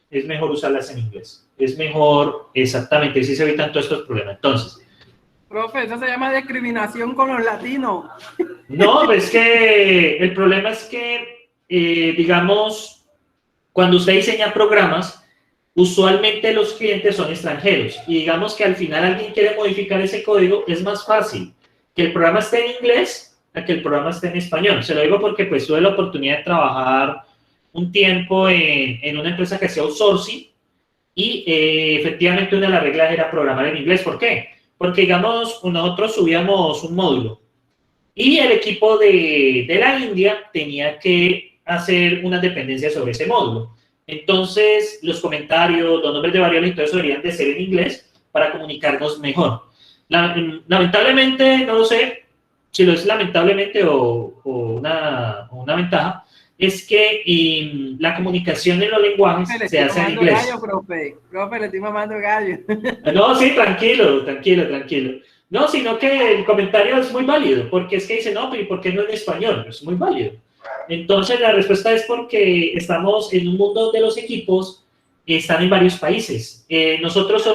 Es mejor usarlas en inglés. Es mejor, exactamente, así se evitan todos estos problemas. Entonces,
profe, eso se llama discriminación con los latinos.
no, es que el problema es que, digamos, cuando usted diseña programas, usualmente los clientes son extranjeros y digamos que al final alguien quiere modificar ese código, es más fácil que el programa esté en inglés a que el programa esté en español. Se lo digo porque pues tuve la oportunidad de trabajar un tiempo en una empresa que hacía outsourcing y efectivamente una de las reglas era programar en inglés. ¿Por qué? Porque, digamos, nosotros subíamos un módulo y el equipo de la India tenía que hacer unas dependencias sobre ese módulo. Entonces, los comentarios, los nombres de variables y todo eso deberían de ser en inglés para comunicarnos mejor. Lamentablemente, no lo sé si lo es lamentablemente o una ventaja, es que la comunicación en los lenguajes se hace en inglés.
Gallo, profe, le estoy mamando gallo.
No, sí, tranquilo. No, sino que el comentario es muy válido, porque es que dice, no, pero ¿y por qué no en español? Es muy válido. Entonces, la respuesta es porque estamos en un mundo donde los equipos están en varios países. Nosotros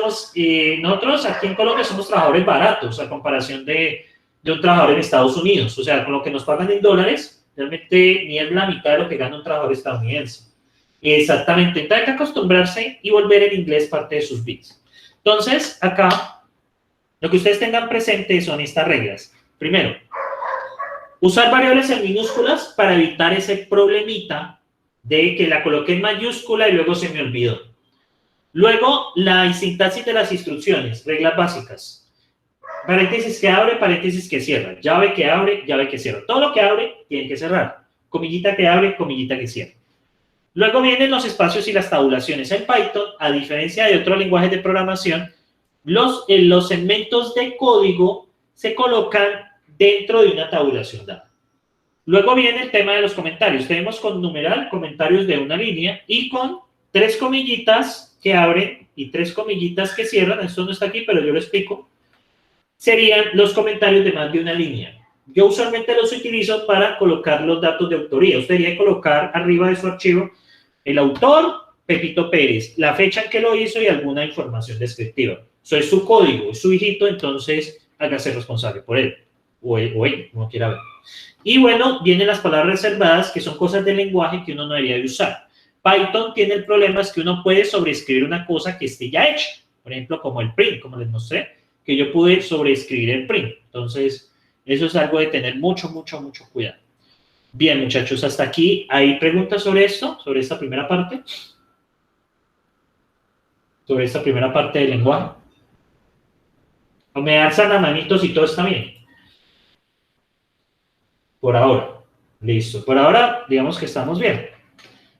aquí en Colombia somos trabajadores baratos a comparación de un trabajador en Estados Unidos. O sea, con lo que nos pagan en dólares, realmente ni es la mitad de lo que gana un trabajador estadounidense. Exactamente. Entonces hay que acostumbrarse y volver el inglés parte de sus bits. Entonces, acá, lo que ustedes tengan presente son estas reglas. Primero, usar variables en minúsculas para evitar ese problemita de que la coloqué en mayúscula y luego se me olvidó. Luego, la sintaxis de las instrucciones, reglas básicas. Paréntesis que abre, paréntesis que cierra. Llave que abre, llave que cierra. Todo lo que abre tiene que cerrar. Comillita que abre, comillita que cierra. Luego vienen los espacios y las tabulaciones. En Python, a diferencia de otros lenguajes de programación, los segmentos de código se colocan dentro de una tabulación dada. Luego viene el tema de los comentarios. Tenemos con numeral comentarios de una línea y con 3 comillitas que abren y 3 comillitas que cierran. Esto no está aquí, pero yo lo explico. Serían los comentarios de más de una línea. Yo usualmente los utilizo para colocar los datos de autoría. Usted debería colocar arriba de su archivo el autor, Pepito Pérez, la fecha en que lo hizo y alguna información descriptiva. Eso es su código, es su hijito, entonces hágase responsable por él. O él, como quiera ver. Y bueno, vienen las palabras reservadas, que son cosas del lenguaje que uno no debería de usar. Python tiene el problema es que uno puede sobreescribir una cosa que esté ya hecha. Por ejemplo, como el print, como les mostré, que yo pude sobreescribir el print. Entonces, eso es algo de tener mucho cuidado. Bien, muchachos, hasta aquí. ¿Hay preguntas sobre esto? ¿Sobre esta primera parte? ¿Sobre esta primera parte del lenguaje? ¿O me alzan las manitos y todo está bien? Por ahora. Listo. Por ahora, digamos que estamos bien.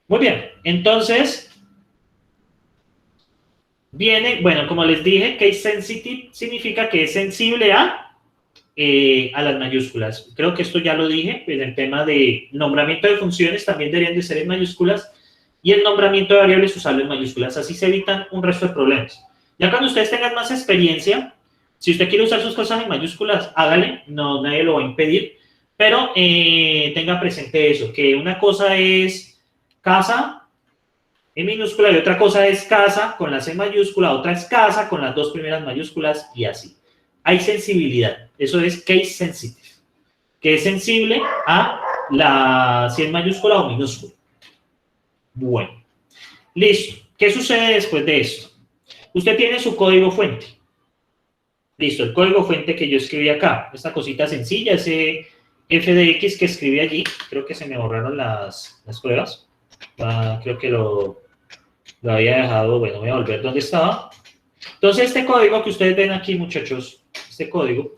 Muy bien. Entonces, viene, bueno, como les dije, case sensitive significa que es sensible a las mayúsculas. Creo que esto ya lo dije, en el tema de nombramiento de funciones también deberían de ser en mayúsculas y el nombramiento de variables usarlo en mayúsculas. Así se evitan un resto de problemas. Ya cuando ustedes tengan más experiencia, si usted quiere usar sus cosas en mayúsculas, hágale, no, nadie lo va a impedir, pero tenga presente eso, que una cosa es casa en minúscula y otra cosa es casa con la C mayúscula, otra es casa con las 2 primeras mayúsculas y así. Hay sensibilidad, eso es case sensitive, que es sensible a si es mayúscula o minúscula. Bueno, listo. ¿Qué sucede después de esto? Usted tiene su código fuente. Listo, el código fuente que yo escribí acá, esta cosita sencilla, ese FDX que escribí allí, creo que se me borraron las pruebas. Creo que lo había dejado, bueno, voy a volver donde estaba. Entonces, este código que ustedes ven aquí, muchachos, este código,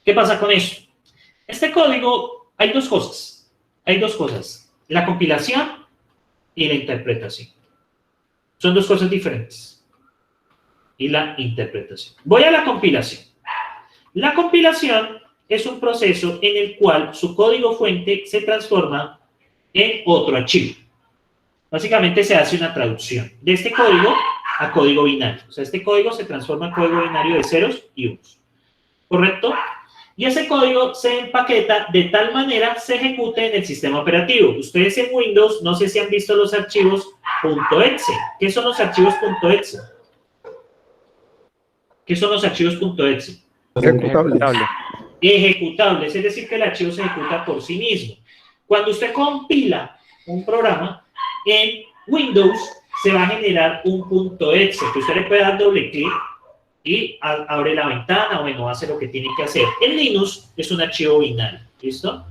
¿qué pasa con eso? Este código, hay dos cosas, la compilación y la interpretación. Son dos cosas diferentes. Y la interpretación. Voy a la compilación. La compilación es un proceso en el cual su código fuente se transforma en otro archivo. Básicamente se hace una traducción de este código a código binario. O sea, este código se transforma en código binario de ceros y unos. ¿Correcto? Y ese código se empaqueta de tal manera se ejecute en el sistema operativo. Ustedes en Windows, no sé si han visto los archivos .exe. ¿Qué son los archivos .exe? ¿Qué son los archivos .exe?
Ejecutables.
Ejecutables, es decir, que el archivo se ejecuta por sí mismo. Cuando usted compila un programa, en Windows se va a generar un .exe, que usted le puede dar doble clic y abre la ventana, bueno, hace lo que tiene que hacer. En Linux es un archivo binario, ¿listo?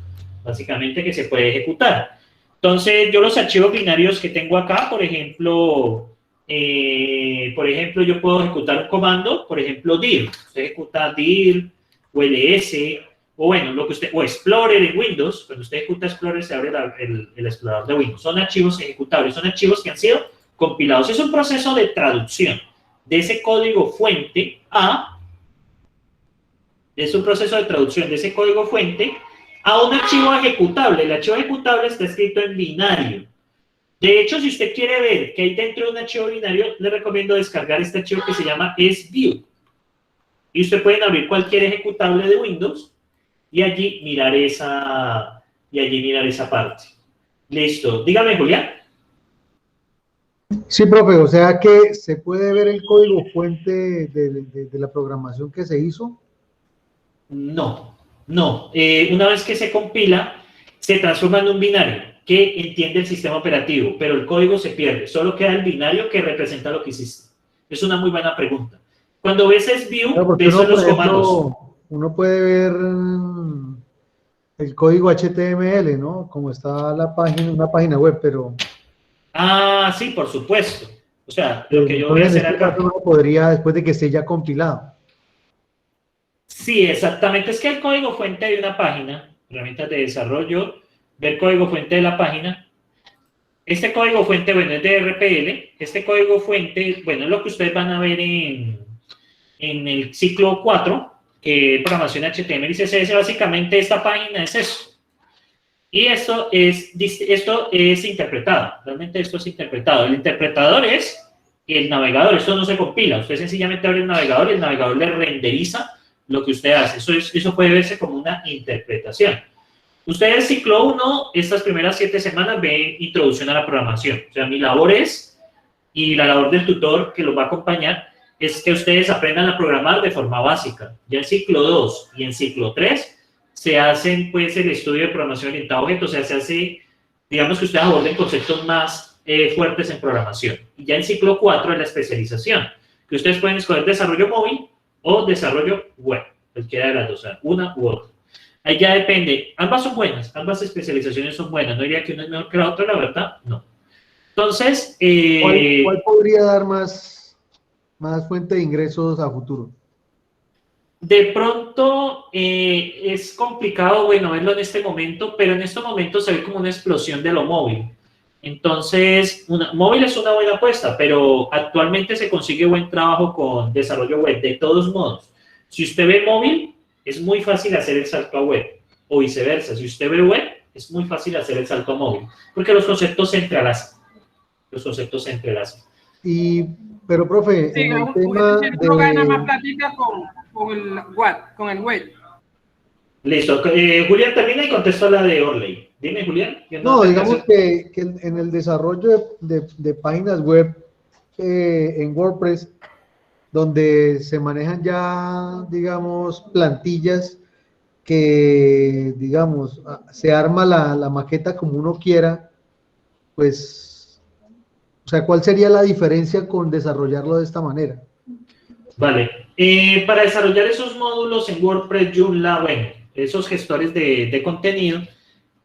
Básicamente que se puede ejecutar. Entonces, yo los archivos binarios que tengo acá, por ejemplo, yo puedo ejecutar un comando, por ejemplo, dir. Usted ejecuta dir, o ls, o bueno, lo que usted, o Explorer en Windows. Cuando usted ejecuta Explorer, se abre el explorador de Windows. Son archivos ejecutables, son archivos que han sido compilados. Es un proceso de traducción de ese código fuente a un archivo ejecutable. El archivo ejecutable está escrito en binario. De hecho, si usted quiere ver qué hay dentro de un archivo binario, le recomiendo descargar este archivo que se llama sview. Y usted puede abrir cualquier ejecutable de Windows y allí mirar esa parte. Listo. Dígame, Julián.
Sí, profe, o sea que se puede ver el código fuente de la programación que se hizo.
No. Una vez que se compila, se transforma en un binario que entiende el sistema operativo, pero el código se pierde. Solo queda el binario que representa lo que hiciste. Es una muy buena pregunta. Cuando ves SView, ves los comandos.
Uno puede ver el código HTML, ¿no? Como está una página web, pero...
Ah, sí, por supuesto. O sea, lo que yo voy a hacer acá...
Uno podría, después de que esté ya compilado.
Sí, exactamente. Es que el código fuente de una página, herramientas de desarrollo, ver código fuente de la página. Este código fuente, bueno, es de RPL. Este código fuente, bueno, es lo que ustedes van a ver en el ciclo 4, que es programación HTML y CSS. Básicamente esta página es eso. Y esto es interpretado. Realmente esto es interpretado. El interpretador es el navegador. Esto no se compila. Usted sencillamente abre el navegador y el navegador le renderiza lo que usted hace. Eso puede verse como una interpretación. Usted en ciclo 1, estas primeras 7 semanas, ve introducción a la programación. O sea, mi labor es, y la labor del tutor que los va a acompañar, es que ustedes aprendan a programar de forma básica. Ya en ciclo 2 y en ciclo 3 se hacen, pues, el estudio de programación orientada a objetos. O sea, se hace, digamos que ustedes aborden conceptos más fuertes en programación. Y ya en ciclo 4 es la especialización, que ustedes pueden escoger desarrollo móvil o desarrollo web, cualquiera de las dos, o sea, una u otra. Ahí ya depende. Ambas son buenas, ambas especializaciones son buenas. No diría que una es mejor que la otra, la verdad, no. Entonces,
¿Cuál podría dar más fuente de ingresos a futuro?
De pronto es complicado, bueno, verlo en este momento, pero en estos momentos se ve como una explosión de lo móvil. Entonces, móvil es una buena apuesta, pero actualmente se consigue buen trabajo con desarrollo web. De todos modos, si usted ve móvil, es muy fácil hacer el salto a web, o viceversa. Si usted ve web, es muy fácil hacer el salto a móvil, porque los conceptos se entrelazan.
Pero, profe,
sí,
en el tema
uno gana más plática con el web.
Listo. Julián, termina y contesta la de Orley. Dime, Julián.
No, digamos que en el desarrollo de páginas web en WordPress, donde se manejan ya, digamos, plantillas que, digamos, se arma la maqueta como uno quiera, pues, o sea, ¿cuál sería la diferencia con desarrollarlo de esta manera?
Vale. Para desarrollar esos módulos en WordPress, Joomla, bueno, esos gestores de contenido,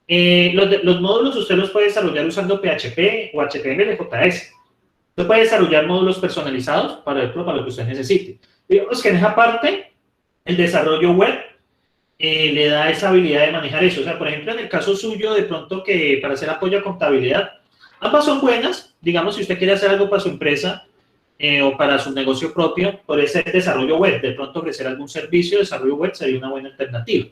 los módulos usted los puede desarrollar usando PHP o HTML/JS. Usted puede desarrollar módulos personalizados para lo que usted necesite. Digamos que en esa parte, el desarrollo web le da esa habilidad de manejar eso. O sea, por ejemplo, en el caso suyo, de pronto que para hacer apoyo a contabilidad, ambas son buenas. Digamos, si usted quiere hacer algo para su empresa o para su negocio propio, puede ser desarrollo web. De pronto ofrecer algún servicio, desarrollo web sería una buena alternativa.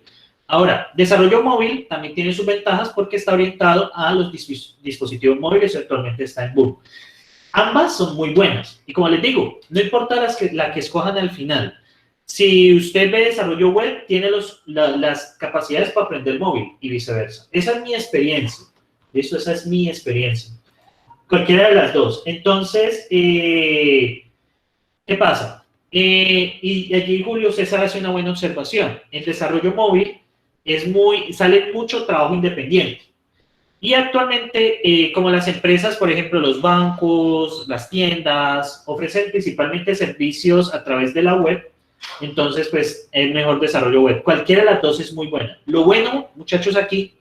Ahora, desarrollo móvil también tiene sus ventajas porque está orientado a los dispositivos móviles y actualmente está en boom. Ambas son muy buenas. Y como les digo, no importa la que escojan al final. Si usted ve desarrollo web, tiene las capacidades para aprender móvil y viceversa. Esa es mi experiencia. Esa es mi experiencia. Cualquiera de las dos. Entonces, ¿qué pasa? Y allí Julio César hace una buena observación. En desarrollo móvil sale mucho trabajo independiente. Y actualmente, como las empresas, por ejemplo, los bancos, las tiendas, ofrecen principalmente servicios a través de la web, entonces, pues, es mejor desarrollo web. Cualquiera de las dos es muy buena. Lo bueno, muchachos, aquí,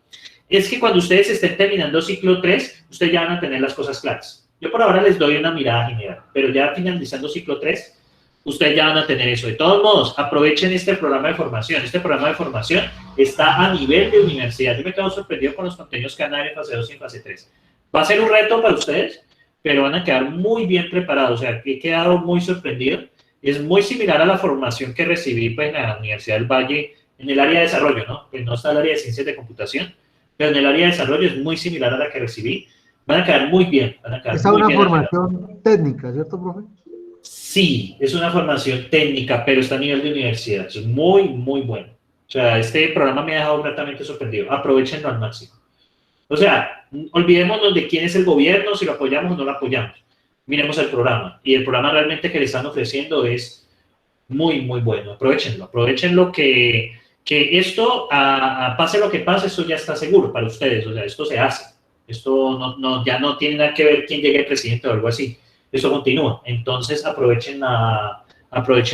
es que cuando ustedes estén terminando ciclo 3, ustedes ya van a tener las cosas claras. Yo por ahora les doy una mirada general, pero ya finalizando ciclo 3, ustedes ya van a tener eso. De todos modos, aprovechen este programa de formación. Este programa de formación está a nivel de universidad. Yo me quedo sorprendido con los contenidos que van a dar en fase 2 y en fase 3. Va a ser un reto para ustedes, pero van a quedar muy bien preparados. O sea, he quedado muy sorprendido. Es muy similar a la formación que recibí pues, en la Universidad del Valle en el área de desarrollo, ¿no? Pues no está el área de ciencias de computación, pero en el área de desarrollo es muy similar a la que recibí. Van a quedar muy bien.
Esa es una formación técnica, ¿cierto, profe?
Sí, es una formación técnica, pero está a nivel de universidad. Es muy, muy bueno. O sea, este programa me ha dejado gratamente sorprendido. Aprovechenlo al máximo. O sea, olvidémonos de quién es el gobierno, si lo apoyamos o no lo apoyamos. Miremos el programa. Y el programa realmente que le están ofreciendo es muy, muy bueno. Aprovechenlo. Aprovechenlo que esto, pase lo que pase, eso ya está seguro para ustedes. O sea, esto se hace. Esto ya no tiene nada que ver quién llegue el presidente o algo así. Eso continúa. Entonces, aprovechen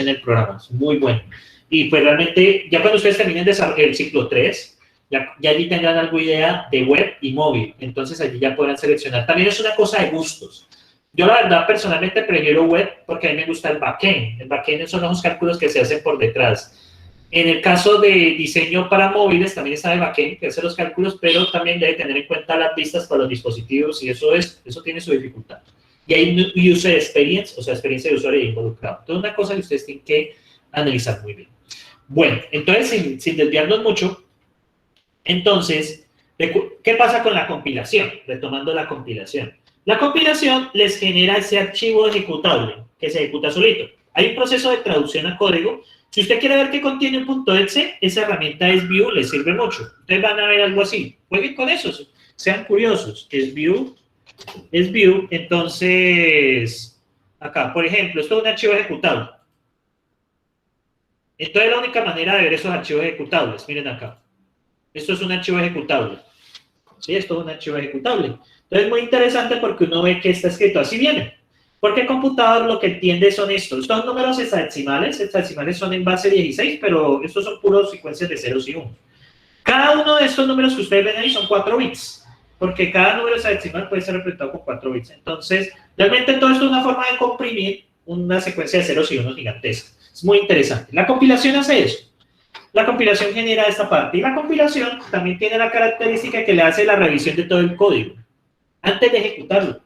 el programa. Es muy bueno. Y pues realmente, ya cuando ustedes terminen el ciclo 3, ya allí tendrán alguna idea de web y móvil. Entonces, allí ya podrán seleccionar. También es una cosa de gustos. Yo, la verdad, personalmente prefiero web porque a mí me gusta el backend. El backend son los cálculos que se hacen por detrás. En el caso de diseño para móviles, también está el backend, que hace los cálculos, pero también debe tener en cuenta las vistas para los dispositivos y eso tiene su dificultad. Y hay user experience, o sea, experiencia de usuario involucrado. Entonces, una cosa que ustedes tienen que analizar muy bien. Bueno, entonces, sin desviarnos mucho, entonces, ¿qué pasa con la compilación? Retomando la compilación. La compilación les genera ese archivo ejecutable que se ejecuta solito. Hay un proceso de traducción a código. Si usted quiere ver qué contiene un .exe, esa herramienta SView les sirve mucho. Ustedes van a ver algo así. Jueguen con eso, sean curiosos. SView. Entonces, acá, por ejemplo, esto es un archivo ejecutable. Entonces, la única manera de ver esos archivos ejecutables, miren acá. Esto es un archivo ejecutable. Sí, esto es un archivo ejecutable. Entonces, es muy interesante porque uno ve que está escrito así viene. Porque el computador lo que entiende son estos. Estos números hexadecimales son en base 16, pero estos son puros secuencias de ceros y unos. Cada uno de estos números que ustedes ven ahí son 4 bits, porque cada número hexadecimal puede ser representado con 4 bits. Entonces, realmente todo esto es una forma de comprimir una secuencia de ceros y unos gigantesca. Es muy interesante. La compilación hace eso. La compilación genera esta parte. Y la compilación también tiene la característica que le hace la revisión de todo el código antes de ejecutarlo.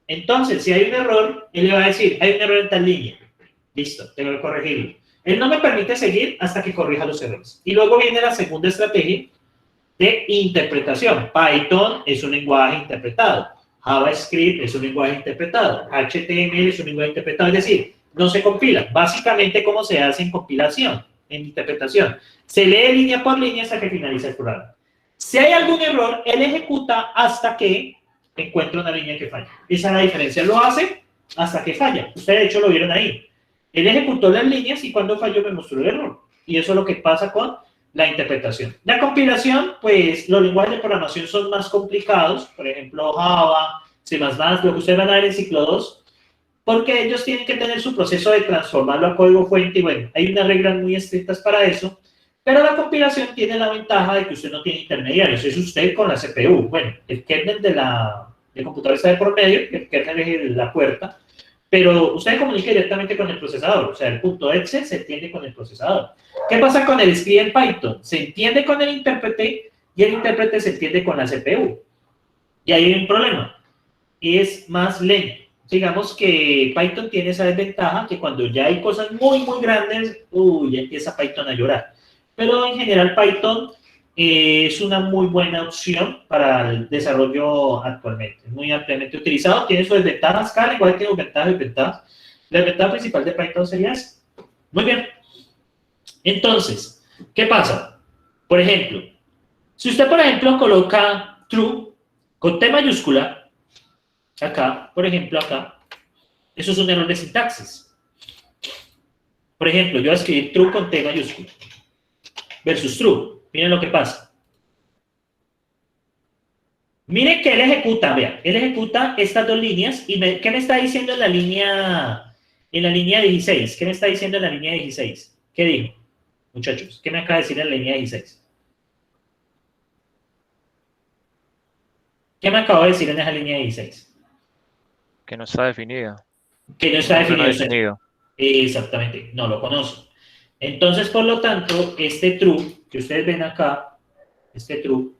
Entonces, si hay un error, él le va a decir, hay un error en tal línea. Listo, tengo que corregirlo. Él no me permite seguir hasta que corrija los errores. Y luego viene la segunda estrategia de interpretación. Python es un lenguaje interpretado. JavaScript es un lenguaje interpretado. HTML es un lenguaje interpretado. Es decir, no se compila. Básicamente, ¿cómo se hace en compilación? En interpretación. Se lee línea por línea hasta que finaliza el programa. Si hay algún error, él ejecuta hasta que encuentra una línea que falla. Esa es la diferencia. Lo hace hasta que falla. Ustedes, de hecho, lo vieron ahí. Él ejecutó las líneas y cuando falló me mostró el error. Y eso es lo que pasa con la interpretación. La compilación, pues, los lenguajes de programación son más complicados. Por ejemplo, Java, C++, lo que ustedes van a ver en ciclo 2, porque ellos tienen que tener su proceso de transformarlo a código fuente y bueno, hay unas reglas muy estrictas para eso, pero la compilación tiene la ventaja de que usted no tiene intermediarios, es usted con la CPU. Bueno, el kernel del computador está de por medio, el kernel es la puerta, pero usted comunica directamente con el procesador, o sea, el .exe se entiende con el procesador. ¿Qué pasa con el script en Python? Se entiende con el intérprete y el intérprete se entiende con la CPU. Y ahí hay un problema, es más lento. Digamos que Python tiene esa desventaja que cuando ya hay cosas muy, muy grandes, ya empieza Python a llorar. Pero en general Python es una muy buena opción para el desarrollo actualmente, muy ampliamente utilizado, tiene sus desventajas, cada lenguaje tiene ventajas y desventajas. La ventaja principal de Python sería esa. Muy bien. Entonces, ¿qué pasa? Por ejemplo, si usted, por ejemplo, coloca true con T mayúscula, acá, por ejemplo, acá, eso es un error de sintaxis. Por ejemplo, yo voy a escribir true con T mayúscula versus true. Miren lo que pasa. Miren que él ejecuta, vean, él ejecuta estas dos líneas y ¿qué me está diciendo en la línea 16? ¿Qué me está diciendo en la línea 16? ¿Qué dijo, muchachos? ¿Qué me acaba de decir en la línea 16? ¿Qué me acabo de decir en esa línea 16?
Que no está definida.
Que no está
No
definido. Exactamente, no lo conozco. Entonces, por lo tanto, este true que ustedes ven acá, este true,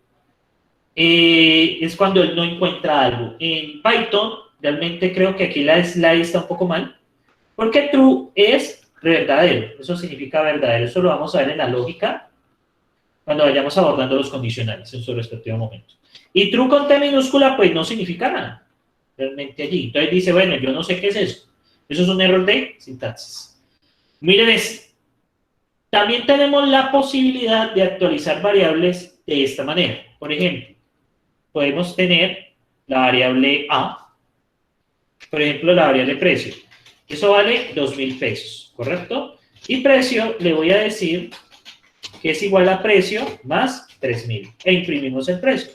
es cuando él no encuentra algo. En Python, realmente creo que aquí la slide está un poco mal, porque true es verdadero, eso significa verdadero, eso lo vamos a ver en la lógica cuando vayamos abordando los condicionales en su respectivo momento. Y true con T minúscula, pues no significa nada, realmente allí. Entonces dice, bueno, yo no sé qué es eso. Eso es un error de sintaxis. Miren esto. También tenemos la posibilidad de actualizar variables de esta manera. Por ejemplo, podemos tener la variable A, por ejemplo, la variable precio. Eso vale 2.000 pesos, ¿correcto? Y precio le voy a decir que es igual a precio más 3.000 e imprimimos el precio.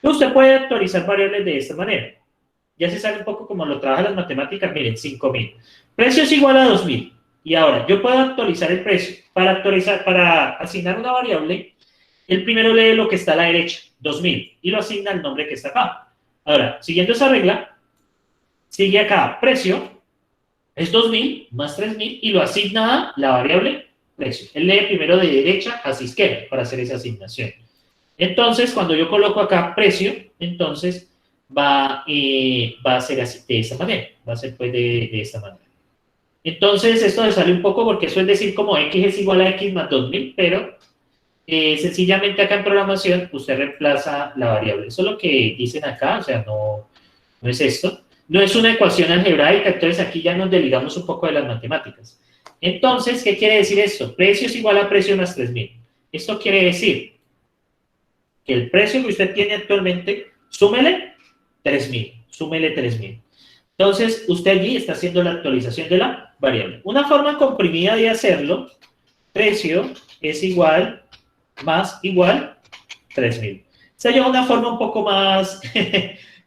Usted puede actualizar variables de esta manera. Ya se sabe un poco cómo lo trabajan las matemáticas. Miren, 5.000. Precio es igual a 2.000. Y ahora, yo puedo actualizar el precio. Para asignar una variable, él primero lee lo que está a la derecha, 2.000, y lo asigna el nombre que está acá. Ahora, siguiendo esa regla, sigue acá, precio, es 2.000 más 3.000, y lo asigna a la variable precio. Él lee primero de derecha hacia izquierda para hacer esa asignación. Entonces, cuando yo coloco acá precio, entonces va a ser así, de esta manera. Va a ser pues de esta manera. Entonces, esto me sale un poco porque eso es decir como x es igual a x más 2.000, pero sencillamente acá en programación usted reemplaza la variable. Eso es lo que dicen acá, o sea, no es esto. No es una ecuación algebraica, entonces aquí ya nos desligamos un poco de las matemáticas. Entonces, ¿qué quiere decir esto? Precio es igual a precio más 3.000. Esto quiere decir que el precio que usted tiene actualmente, súmele 3.000, súmele 3.000. Entonces, usted allí está haciendo la actualización de la variable. Una forma comprimida de hacerlo, precio es igual más igual 3.000. Esta es una forma un poco más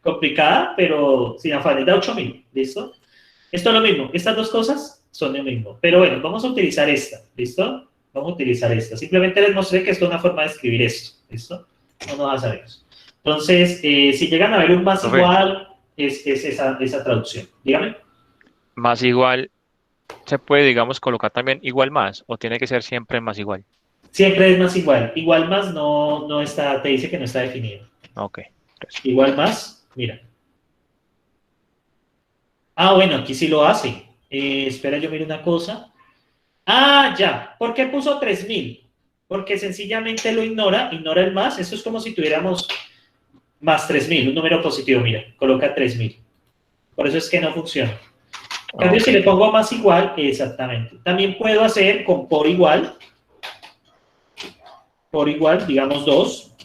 complicada, pero sin afanes, da 8.000, ¿listo? Esto es lo mismo, estas dos cosas son lo mismo. Pero bueno, vamos a utilizar esta, ¿listo? Vamos a utilizar esta. Simplemente les mostré que esto es una forma de escribir esto, ¿listo? No vas a ver eso. Entonces, si llegan a ver un más igual, es esa traducción. Dígame.
Más igual, ¿se puede, digamos, colocar también igual más? ¿O tiene que ser siempre más igual?
Siempre es más igual. Igual más no está, te dice que no está definido.
Ok. Gracias.
Igual más, mira. Ah, bueno, aquí sí lo hace. Espera, yo miro una cosa. Ah, ya. ¿Por qué puso 3.000? Porque sencillamente lo ignora el más. Eso es como si tuviéramos más 3.000, un número positivo, mira, coloca 3.000. Por eso es que no funciona. En cambio, si le pongo más igual, exactamente. También puedo hacer con por igual, digamos 2,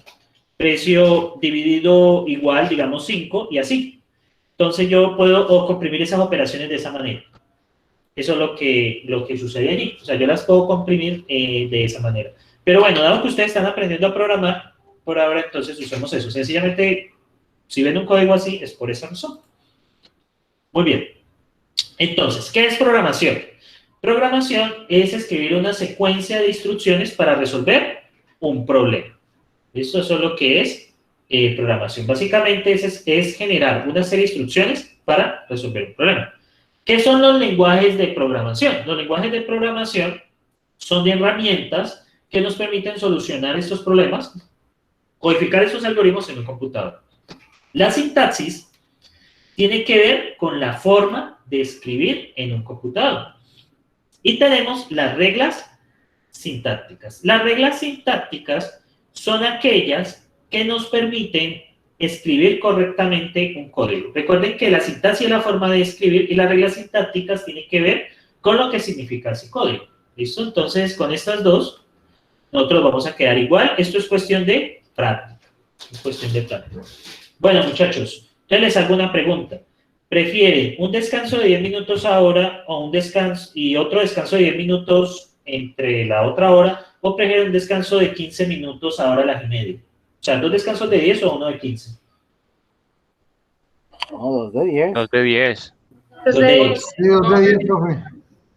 precio dividido igual, digamos 5, y así. Entonces yo puedo comprimir esas operaciones de esa manera. Eso es lo que sucede allí. O sea, yo las puedo comprimir de esa manera. Pero bueno, dado que ustedes están aprendiendo a programar, por ahora entonces usemos eso. Sencillamente, si ven un código así, es por esa razón. Muy bien. Entonces, ¿qué es programación? Programación es escribir una secuencia de instrucciones para resolver un problema. Eso es lo que es programación. Básicamente es generar una serie de instrucciones para resolver un problema. ¿Qué son los lenguajes de programación? Los lenguajes de programación son de herramientas que nos permiten solucionar estos problemas, codificar esos algoritmos en un computador. La sintaxis tiene que ver con la forma de escribir en un computador. Y tenemos las reglas sintácticas. Las reglas sintácticas son aquellas que nos permiten escribir correctamente un código. Recuerden que la sintaxis es la forma de escribir y las reglas sintácticas tienen que ver con lo que significa ese código. ¿Listo? Entonces, con estas dos, nosotros vamos a quedar igual. Esto es cuestión de práctica. Es cuestión de práctica. Bueno, muchachos, yo les hago una pregunta. ¿Prefieren un descanso de 10 minutos ahora o un descanso y otro descanso de 10 minutos entre la otra hora? ¿O prefieren un descanso de 15 minutos a hora a las y media? O sea, 2 descansos de 10 o uno de 15.
No, 2 de 10.
2 de 10.
2 de 10.
Sí, 2 de 10, profe.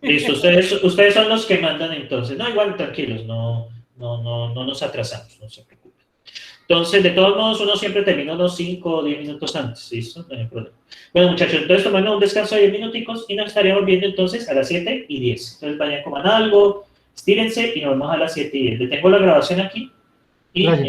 Listo, ustedes son los que mandan entonces. No, igual, tranquilos, no nos atrasamos, no se preocupen. Entonces, de todos modos, uno siempre termina unos 5 o 10 minutos antes, ¿listo? No hay problema. Bueno, muchachos, entonces tomando un descanso de 10 minuticos y nos estaríamos viendo entonces a las 7 y 10. Entonces vayan, coman algo, estírense y nos vemos a las 7 y 10. Detengo la grabación aquí y...